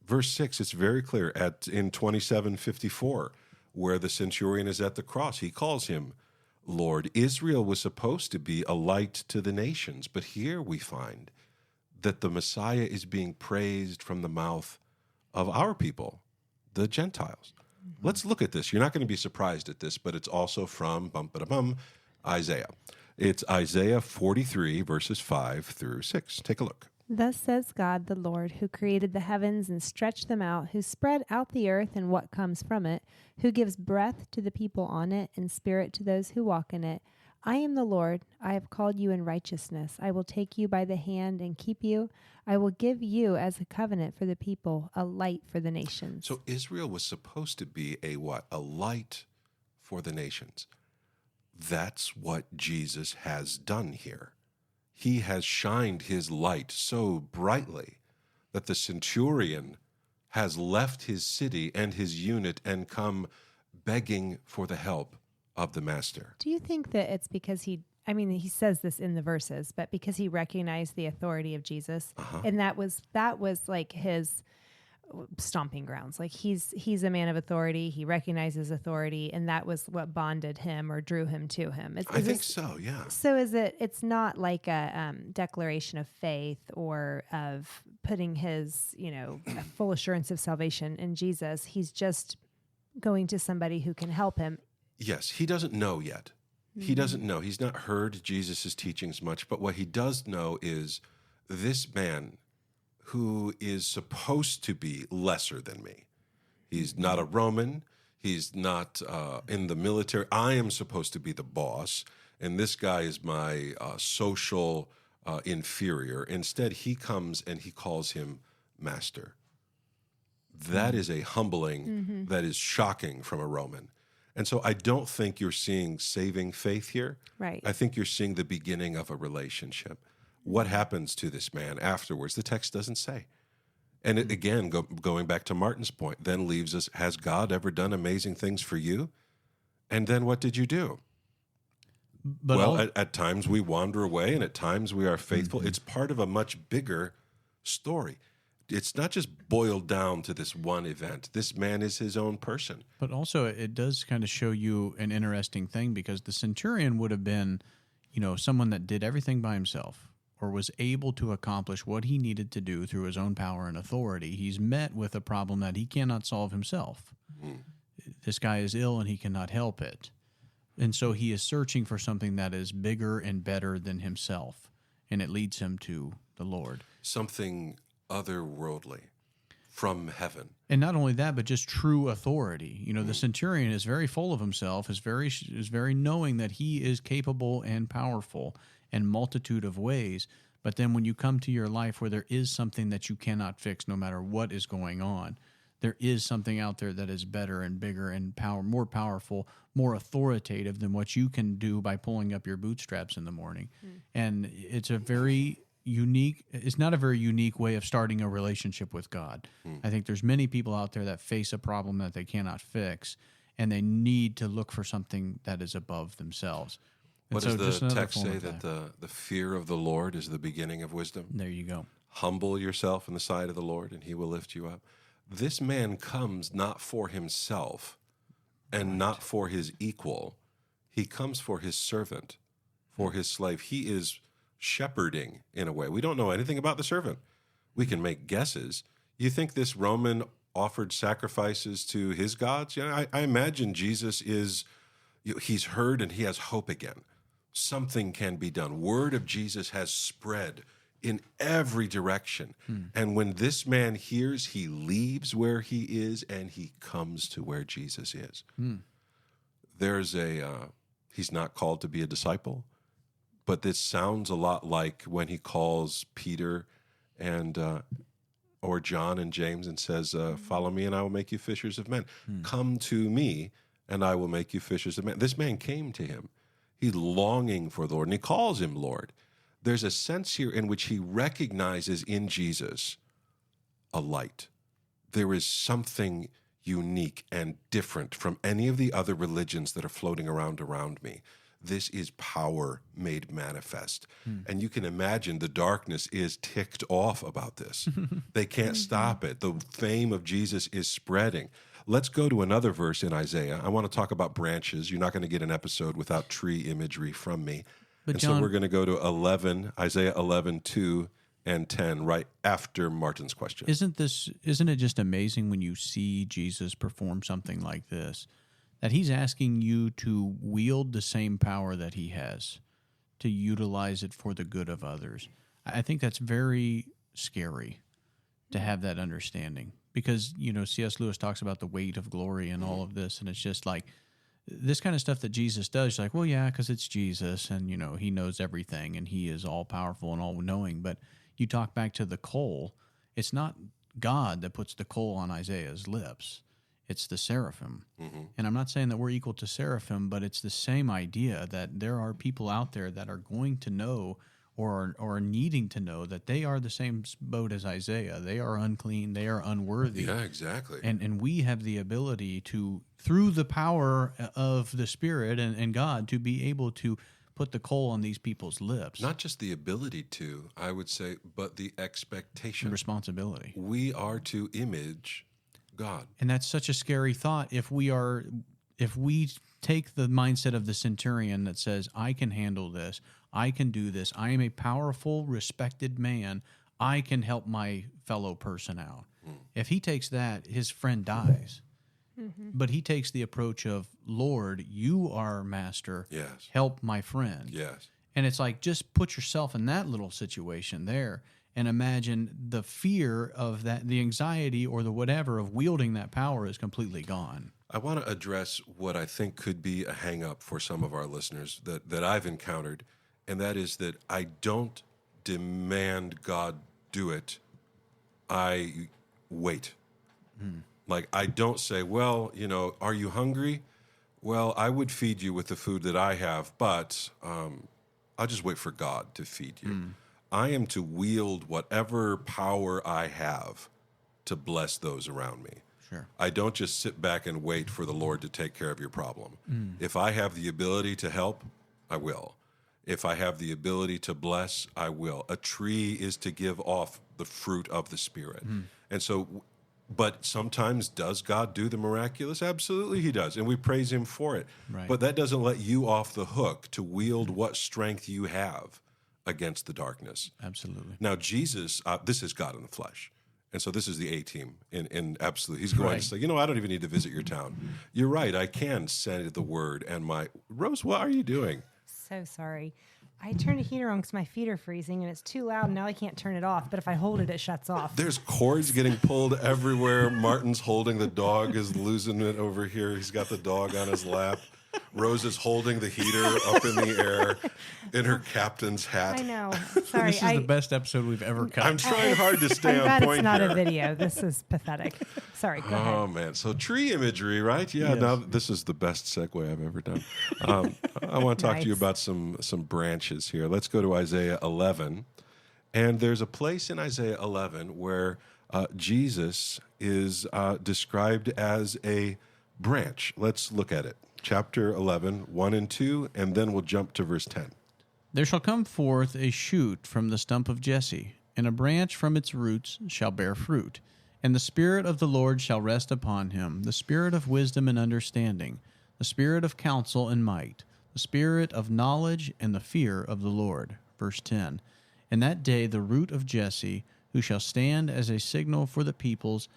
Verse 6, it's very clear in 27:54, where the centurion is at the cross. He calls him Lord. Israel was supposed to be a light to the nations, but here we find that the Messiah is being praised from the mouth of our people, the Gentiles. Let's look at this. You're not going to be surprised at this, but it's also from Isaiah. It's Isaiah 43, verses 5 through 6. Take a look. Thus says God the Lord, who created the heavens and stretched them out, who spread out the earth and what comes from it, who gives breath to the people on it and spirit to those who walk in it. I am the Lord. I have called you in righteousness. I will take you by the hand and keep you. I will give you as a covenant for the people, a light for the nations. So Israel was supposed to be a what? A light for the nations. That's what Jesus has done here. He has shined his light so brightly that the centurion has left his city and his unit and come begging for the help of the master. Do you think that it's because he says this in the verses, but because he recognized the authority of Jesus, and that was like his stomping grounds. Like he's a man of authority. He recognizes authority, and that was what bonded him or drew him to him. I think so, yeah. So it's not like a declaration of faith or of putting his, full assurance of salvation in Jesus. He's just going to somebody who can help him. Yes, he doesn't know yet. He doesn't know. He's not heard Jesus' teachings much, but what he does know is this man who is supposed to be lesser than me. He's not a Roman. He's not in the military. I am supposed to be the boss, and this guy is my social inferior. Instead, he comes and he calls him master. That is a humbling, that is shocking from a Roman. And so I don't think you're seeing saving faith here. Right. I think you're seeing the beginning of a relationship. What happens to this man afterwards? The text doesn't say. And it, again, going back to Martin's point, then leaves us, has God ever done amazing things for you? And then what did you do? But at times we wander away, and at times we are faithful. It's part of a much bigger story. It's not just boiled down to this one event. This man is his own person. But also it does kind of show you an interesting thing, because the centurion would have been, someone that did everything by himself or was able to accomplish what he needed to do through his own power and authority. He's met with a problem that he cannot solve himself. This guy is ill and he cannot help it. And so he is searching for something that is bigger and better than himself, and it leads him to the Lord. Something otherworldly from heaven. And not only that, but just true authority. The centurion is very full of himself, is very knowing that he is capable and powerful in multitude of ways. But then when you come to your life where there is something that you cannot fix, no matter what is going on, there is something out there that is better and bigger and more powerful, more authoritative than what you can do by pulling up your bootstraps in the morning. And it's a very it's not a very unique way of starting a relationship with God. I think there's many people out there that face a problem that they cannot fix, and they need to look for something that is above themselves. What does the text say? That the fear of the Lord is the beginning of wisdom? There you go. Humble yourself in the sight of the Lord, and he will lift you up. This man comes not for himself and not for his equal. He comes for his servant, for his slave. He is shepherding in a way. We don't know anything about the servant. We can make guesses. You think this Roman offered sacrifices to his gods? I imagine Jesus he's heard and he has hope again. Something can be done. Word of Jesus has spread in every direction. And when this man hears, he leaves where he is and he comes to where Jesus is. he's not called to be a disciple, but this sounds a lot like when he calls Peter and or John and James and says, follow me and I will make you fishers of men. Come to me and I will make you fishers of men. This man came to him. He's longing for the Lord, and he calls him Lord. There's a sense here in which he recognizes in Jesus a light. There is something unique and different from any of the other religions that are floating around me. This is power made manifest. And you can imagine the darkness is ticked off about this. They can't stop it. The fame of Jesus is spreading. Let's go to another verse in Isaiah. I want to talk about branches. You're not going to get an episode without tree imagery from me. But and John, so we're going to go to Isaiah 11, 2 and 10, right after Martin's question. Isn't it just amazing when you see Jesus perform something like this, that he's asking you to wield the same power that he has, to utilize it for the good of others? I think that's very scary to have that understanding, because, C.S. Lewis talks about the weight of glory and all of this, and it's just like this kind of stuff that Jesus does. You're like, well, yeah, because it's Jesus, and, he knows everything, and he is all-powerful and all-knowing, but you talk back to the coal, it's not God that puts the coal on Isaiah's lips. It's the seraphim. And I'm not saying that we're equal to seraphim, but it's the same idea that there are people out there that are going to know or are needing to know that they are the same boat as Isaiah. They are unclean. They are unworthy. Yeah, exactly. And we have the ability to, through the power of the Spirit and God, to be able to put the coal on these people's lips. Not just the ability to, I would say, but the expectation. The responsibility. We are to image God. And that's such a scary thought if we take the mindset of the centurion that says, I can handle this, I can do this, I am a powerful, respected man, I can help my fellow person out. If he takes that, his friend dies. But he takes the approach of, Lord, you are master, Yes. help my friend. Yes. And it's like, just put yourself in that little situation there and imagine the fear of that, the anxiety or the whatever of wielding that power is completely gone. I want to address what I think could be a hang-up for some of our listeners that I've encountered, and that is that I don't demand God do it. I wait. Like, I don't say, well, are you hungry? Well, I would feed you with the food that I have, but I'll just wait for God to feed you. I am to wield whatever power I have to bless those around me. Sure. I don't just sit back and wait for the Lord to take care of your problem. If I have the ability to help, I will. If I have the ability to bless, I will. A tree is to give off the fruit of the Spirit. And so, but sometimes does God do the miraculous? Absolutely he does, and we praise him for it. Right. But that doesn't let you off the hook to wield what strength you have against the darkness. Absolutely. Now, Jesus, this is God in the flesh. And so this is the A-team in absolute. He's going to say, I don't even need to visit your town. You're right. I can send the word and Rose, what are you doing? So sorry. I turned the heater on because my feet are freezing and it's too loud and now I can't turn it off. But if I hold it, it shuts off. There's cords getting pulled everywhere. Martin's holding the dog, is losing it over here. He's got the dog on his lap. Rose is holding the heater up in the air in her captain's hat. I know. Sorry. This is the best episode we've ever cut. I'm trying hard to stay I'm on glad point it's not here. a video. This is pathetic. Sorry, go ahead. Oh, man. So tree imagery, right? Yeah, Yes. now this is the best segue I've ever done. I want to talk to you Nice. about some branches here. Let's go to Isaiah 11. And there's a place in Isaiah 11 where Jesus is described as a branch. Let's look at it. Chapter 11, 1 and 2, and then we'll jump to verse 10. There shall come forth a shoot from the stump of Jesse, and a branch from its roots shall bear fruit. And the Spirit of the Lord shall rest upon him, the Spirit of wisdom and understanding, the Spirit of counsel and might, the Spirit of knowledge and the fear of the Lord. Verse 10. In that day the root of Jesse, who shall stand as a signal for the peoples,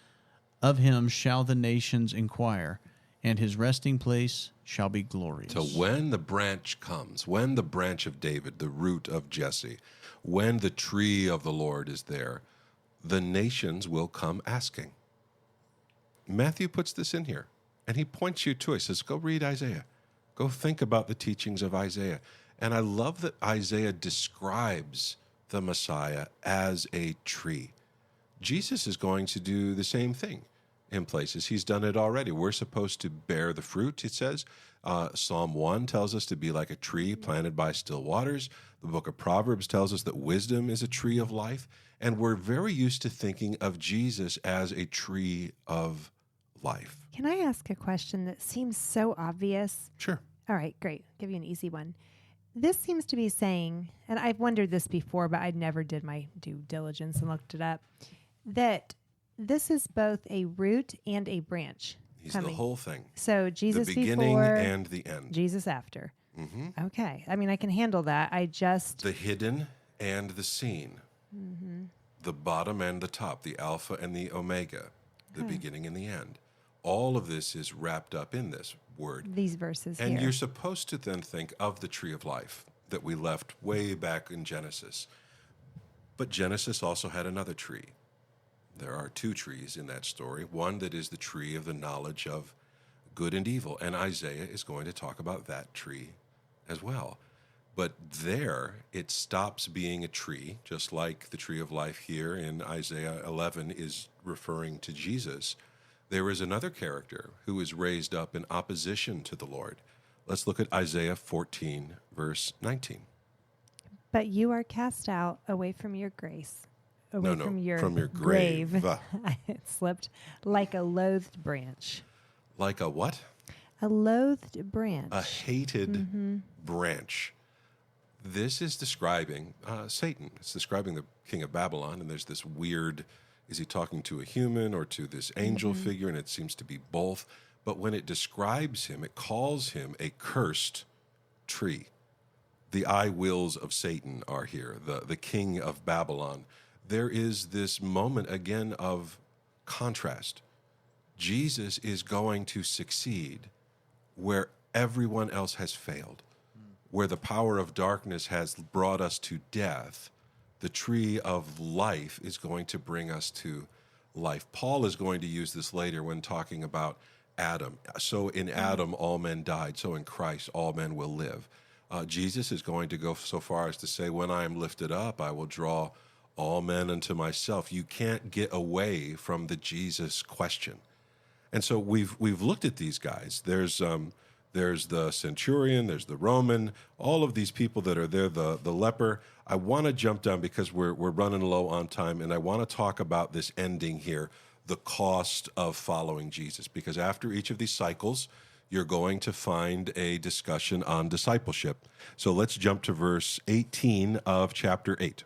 of him shall the nations inquire, and his resting place shall be glorious. So when the branch comes, when the branch of David, the root of Jesse, when the tree of the Lord is there, the nations will come asking. Matthew puts this in here, and he points you to it. He says, go read Isaiah. Go think about the teachings of Isaiah. And I love that Isaiah describes the Messiah as a tree. Jesus is going to do the same thing in places. He's done it already. We're supposed to bear the fruit, it says. Psalm 1 tells us to be like a tree planted by still waters. The book of Proverbs tells us that wisdom is a tree of life. And we're very used to thinking of Jesus as a tree of life. Can I ask a question that seems so obvious? Sure. All right, great. I'll give you an easy one. This seems to be saying, and I've wondered this before, but I never did my due diligence and looked it up, that this is both a root and a branch. He's the whole thing. So Jesus the beginning before and the end. Jesus after. Mm-hmm. Okay. I mean, I can handle that. The hidden and the seen. Mm-hmm. The bottom and the top, the Alpha and the Omega, the beginning and the end. All of this is wrapped up in this word. These verses and here. You're supposed to then think of the tree of life that we left way back in Genesis. But Genesis also had another tree. There are two trees in that story. One that is the tree of the knowledge of good and evil. And Isaiah is going to talk about that tree as well. But there, it stops being a tree, just like the tree of life here in Isaiah 11 is referring to Jesus. There is another character who is raised up in opposition to the Lord. Let's look at Isaiah 14, verse 19. But you are cast out away from your grace. From your grave. It slipped. Like a loathed branch. Like a what? A loathed branch. A hated branch. This is describing Satan. It's describing the king of Babylon, and there's this weird, is he talking to a human or to this angel figure? And it seems to be both. But when it describes him, it calls him a cursed tree. The I wills of Satan are here, the king of Babylon. There is this moment again of contrast. Jesus is going to succeed where everyone else has failed, where the power of darkness has brought us to death. The tree of life is going to bring us to life. Paul is going to use this later when talking about Adam. So in Adam, all men died. So in Christ, all men will live. Jesus is going to go so far as to say, when I am lifted up, I will draw all men unto myself. You can't get away from the Jesus question. And so we've looked at these guys. There's the centurion, there's the Roman, all of these people that are there, the leper. I want to jump down because we're running low on time, and I want to talk about this ending here, the cost of following Jesus. Because after each of these cycles, you're going to find a discussion on discipleship. So let's jump to verse 18 of chapter 8.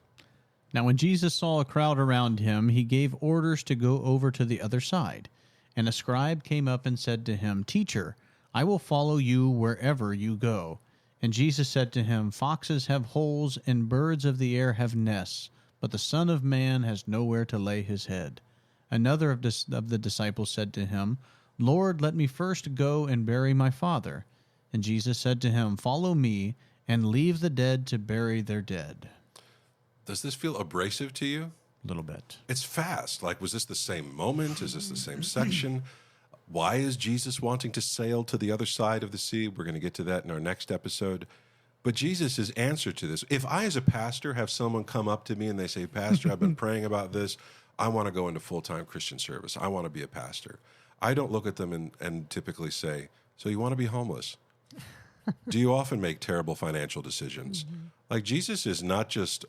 Now when Jesus saw a crowd around him, he gave orders to go over to the other side. And a scribe came up and said to him, Teacher, I will follow you wherever you go. And Jesus said to him, Foxes have holes and birds of the air have nests, but the Son of Man has nowhere to lay his head. Another of the disciples said to him, Lord, let me first go and bury my father. And Jesus said to him, Follow me and leave the dead to bury their dead. Does this feel abrasive to you? A little bit. It's fast. Like, was this the same moment? Is this the same section? Why is Jesus wanting to sail to the other side of the sea? We're going to get to that in our next episode. But Jesus' answer to this, if I as a pastor have someone come up to me and they say, Pastor, I've been praying about this. I want to go into full-time Christian service. I want to be a pastor. I don't look at them and typically say, so you want to be homeless? Do you often make terrible financial decisions? Like, Jesus is not just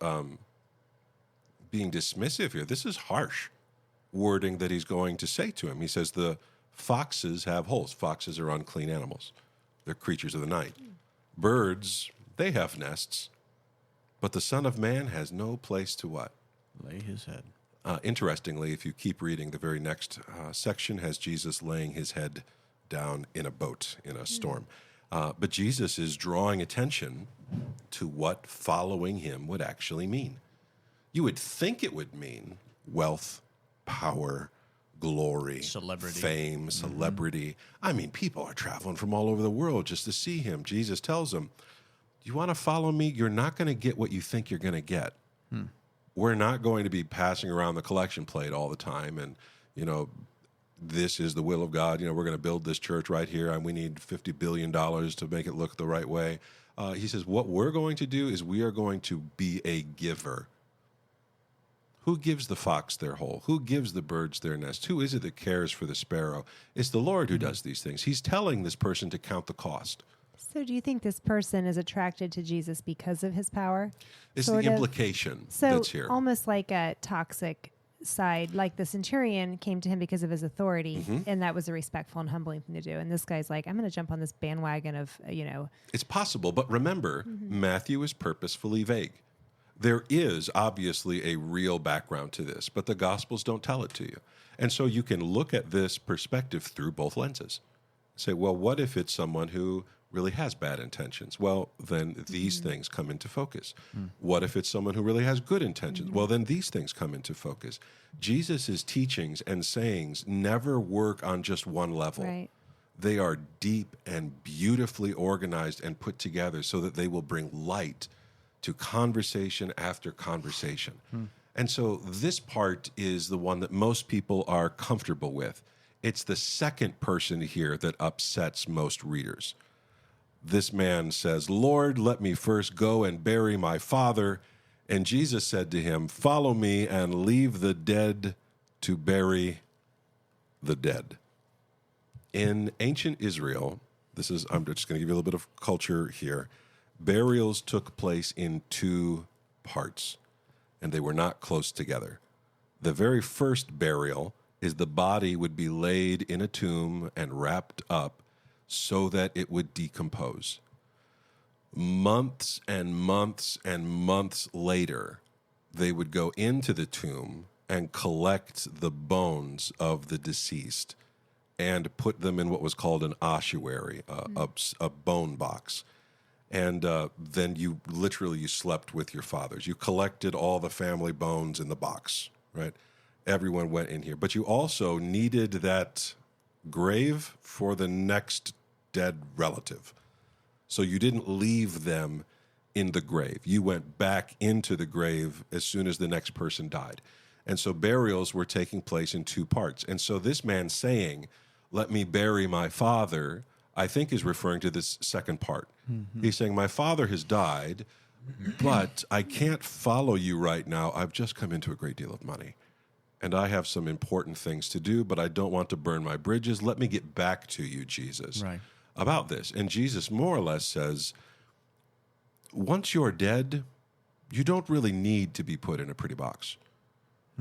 being dismissive here. This is harsh wording that he's going to say to him. He says the foxes have holes. Foxes are unclean animals. They're creatures of the night. Birds, they have nests. But the Son of Man has no place to what? Lay his head. Interestingly, if you keep reading, the very next section has Jesus laying his head down in a boat in a storm. But Jesus is drawing attention to what following him would actually mean. You would think it would mean wealth, power, glory, celebrity, fame, celebrity. I mean, people are traveling from all over the world just to see him. Jesus tells them, you want to follow me? You're not going to get what you think you're going to get. We're not going to be passing around the collection plate all the time and, this is the will of God. We're going to build this church right here, and we need $50 billion to make it look the right way. He says, what we're going to do is we are going to be a giver. Who gives the fox their hole? Who gives the birds their nest? Who is it that cares for the sparrow? It's the Lord who does these things. He's telling this person to count the cost. So do you think this person is attracted to Jesus because of his power? It's the implication that's here. Almost like a toxic side, like the centurion came to him because of his authority, and that was a respectful and humbling thing to do. And this guy's like, I'm going to jump on this bandwagon of, It's possible, but remember, Matthew is purposefully vague. There is obviously a real background to this, but the Gospels don't tell it to you. And so you can look at this perspective through both lenses. Say, well, what if it's someone who really has bad intentions? Well, then these things come into focus. What if it's someone who really has good intentions? Well, then these things come into focus. Jesus' teachings and sayings never work on just one level. Right. They are deep and beautifully organized and put together so that they will bring light to conversation after conversation. And so this part is the one that most people are comfortable with. It's the second person here that upsets most readers. This man says, Lord, let me first go and bury my father. And Jesus said to him, follow me and leave the dead to bury the dead. In ancient Israel, I'm just going to give you a little bit of culture here. Burials took place in two parts, and they were not close together. The very first burial is the body would be laid in a tomb and wrapped up so that it would decompose. Months and months and months later, they would go into the tomb and collect the bones of the deceased and put them in what was called an ossuary, a bone box. And then you slept with your fathers. You collected all the family bones in the box, right? Everyone went in here. But you also needed that grave for the next dead relative. So you didn't leave them in the grave. You went back into the grave as soon as the next person died. And so burials were taking place in two parts. And so this man saying, let me bury my father, I think is referring to this second part. He's saying, my father has died, but I can't follow you right now. I've just come into a great deal of money, and I have some important things to do, but I don't want to burn my bridges. Let me get back to you, Jesus, about this. And Jesus more or less says, once you're dead, you don't really need to be put in a pretty box.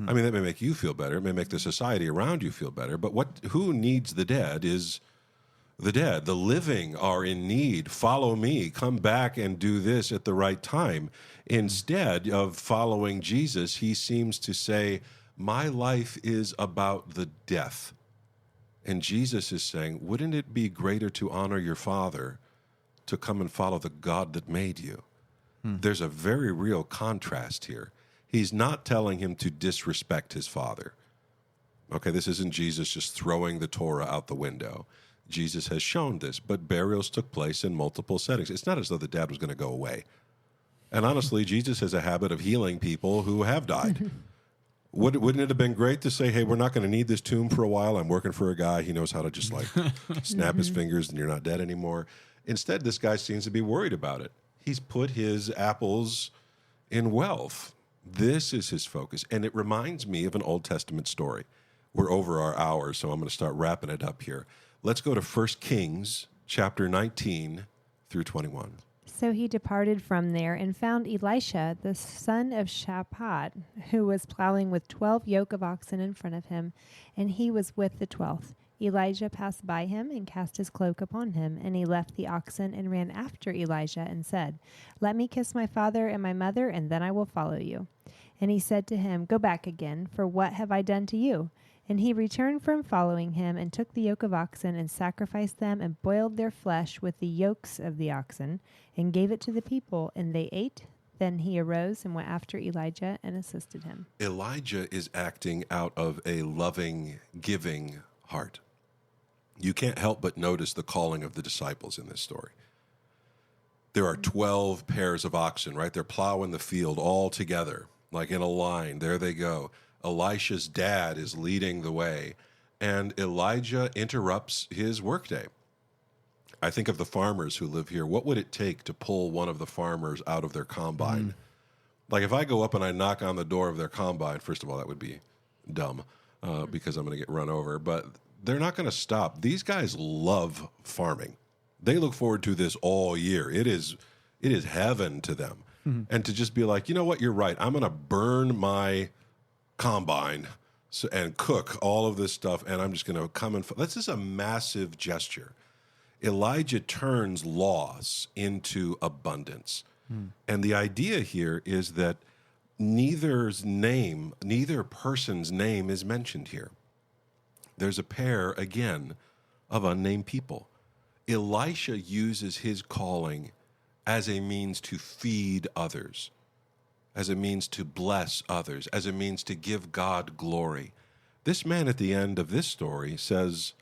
I mean, that may make you feel better. It may make the society around you feel better, but who needs the dead is the dead. The living are in need. Follow me. Come back and do this at the right time. Instead of following Jesus, he seems to say, my life is about the death. And Jesus is saying, wouldn't it be greater to honor your father to come and follow the God that made you? There's a very real contrast here. He's not telling him to disrespect his father. Okay, this isn't Jesus just throwing the Torah out the window. Jesus has shown this, but burials took place in multiple settings. It's not as though the dad was going to go away. And honestly, Jesus has a habit of healing people who have died. Wouldn't it have been great to say, hey, we're not going to need this tomb for a while. I'm working for a guy. He knows how to just snap his fingers and you're not dead anymore. Instead, this guy seems to be worried about it. He's put his apples in wealth. This is his focus. And it reminds me of an Old Testament story. We're over our hour, so I'm going to start wrapping it up here. Let's go to 1 Kings chapter 19 through 21. So he departed from there and found Elisha, the son of Shaphat, who was plowing with 12 yoke of oxen in front of him, and he was with the 12th. Elijah passed by him and cast his cloak upon him, and he left the oxen and ran after Elijah and said, let me kiss my father and my mother, and then I will follow you. And he said to him, go back again, for what have I done to you? And he returned from following him and took the yoke of oxen and sacrificed them and boiled their flesh with the yokes of the oxen and gave it to the people, and they ate. Then he arose and went after Elijah and assisted him. Elijah is acting out of a loving, giving heart. You can't help but notice the calling of the disciples in this story. There are 12 pairs of oxen, right? They're plowing the field all together, like in a line. There they go. Elisha's dad is leading the way, and Elijah interrupts his workday. I think of the farmers who live here. What would it take to pull one of the farmers out of their combine? Like if I go up and I knock on the door of their combine, first of all, that would be dumb because I'm going to get run over. But they're not going to stop. These guys love farming. They look forward to this all year. It is heaven to them. And to just be like, you know what, you're right. I'm going to burn my combine and cook all of this stuff, and I'm just going to come and... This is a massive gesture. Elijah turns loss into abundance. And the idea here is that neither person's name is mentioned here. There's a pair, again, of unnamed people. Elisha uses his calling as a means to feed others, as a means to bless others, as a means to give God glory. This man at the end of this story says,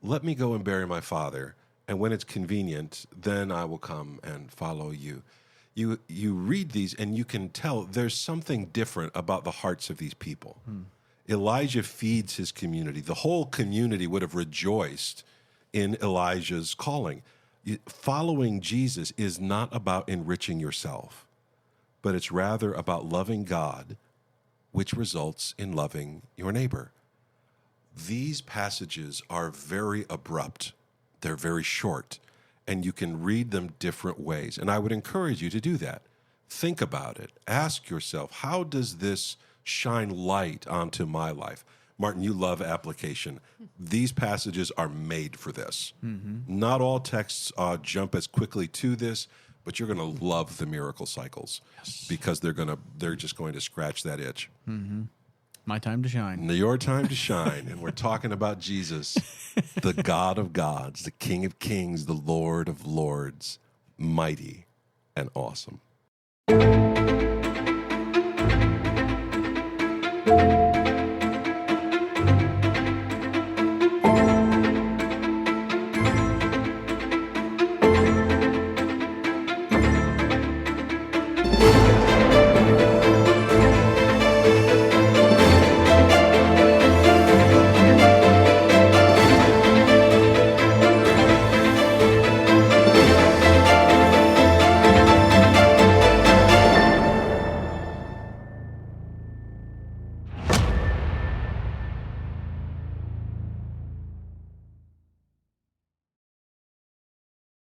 let me go and bury my father, and when it's convenient, then I will come and follow you. You read these, and you can tell there's something different about the hearts of these people. Elijah feeds his community. The whole community would have rejoiced in Elijah's calling. Following Jesus is not about enriching yourself, but it's rather about loving God, which results in loving your neighbor. These passages are very abrupt. They're very short, and you can read them different ways. And I would encourage you to do that. Think about it. Ask yourself, how does this shine light onto my life? Martin, you love application. These passages are made for this. Not all texts jump as quickly to this, but you're going to love the miracle cycles because they're just going to scratch that itch. My time to shine. Your time to shine. And we're talking about Jesus, the God of gods, the King of kings, the Lord of lords, mighty and awesome.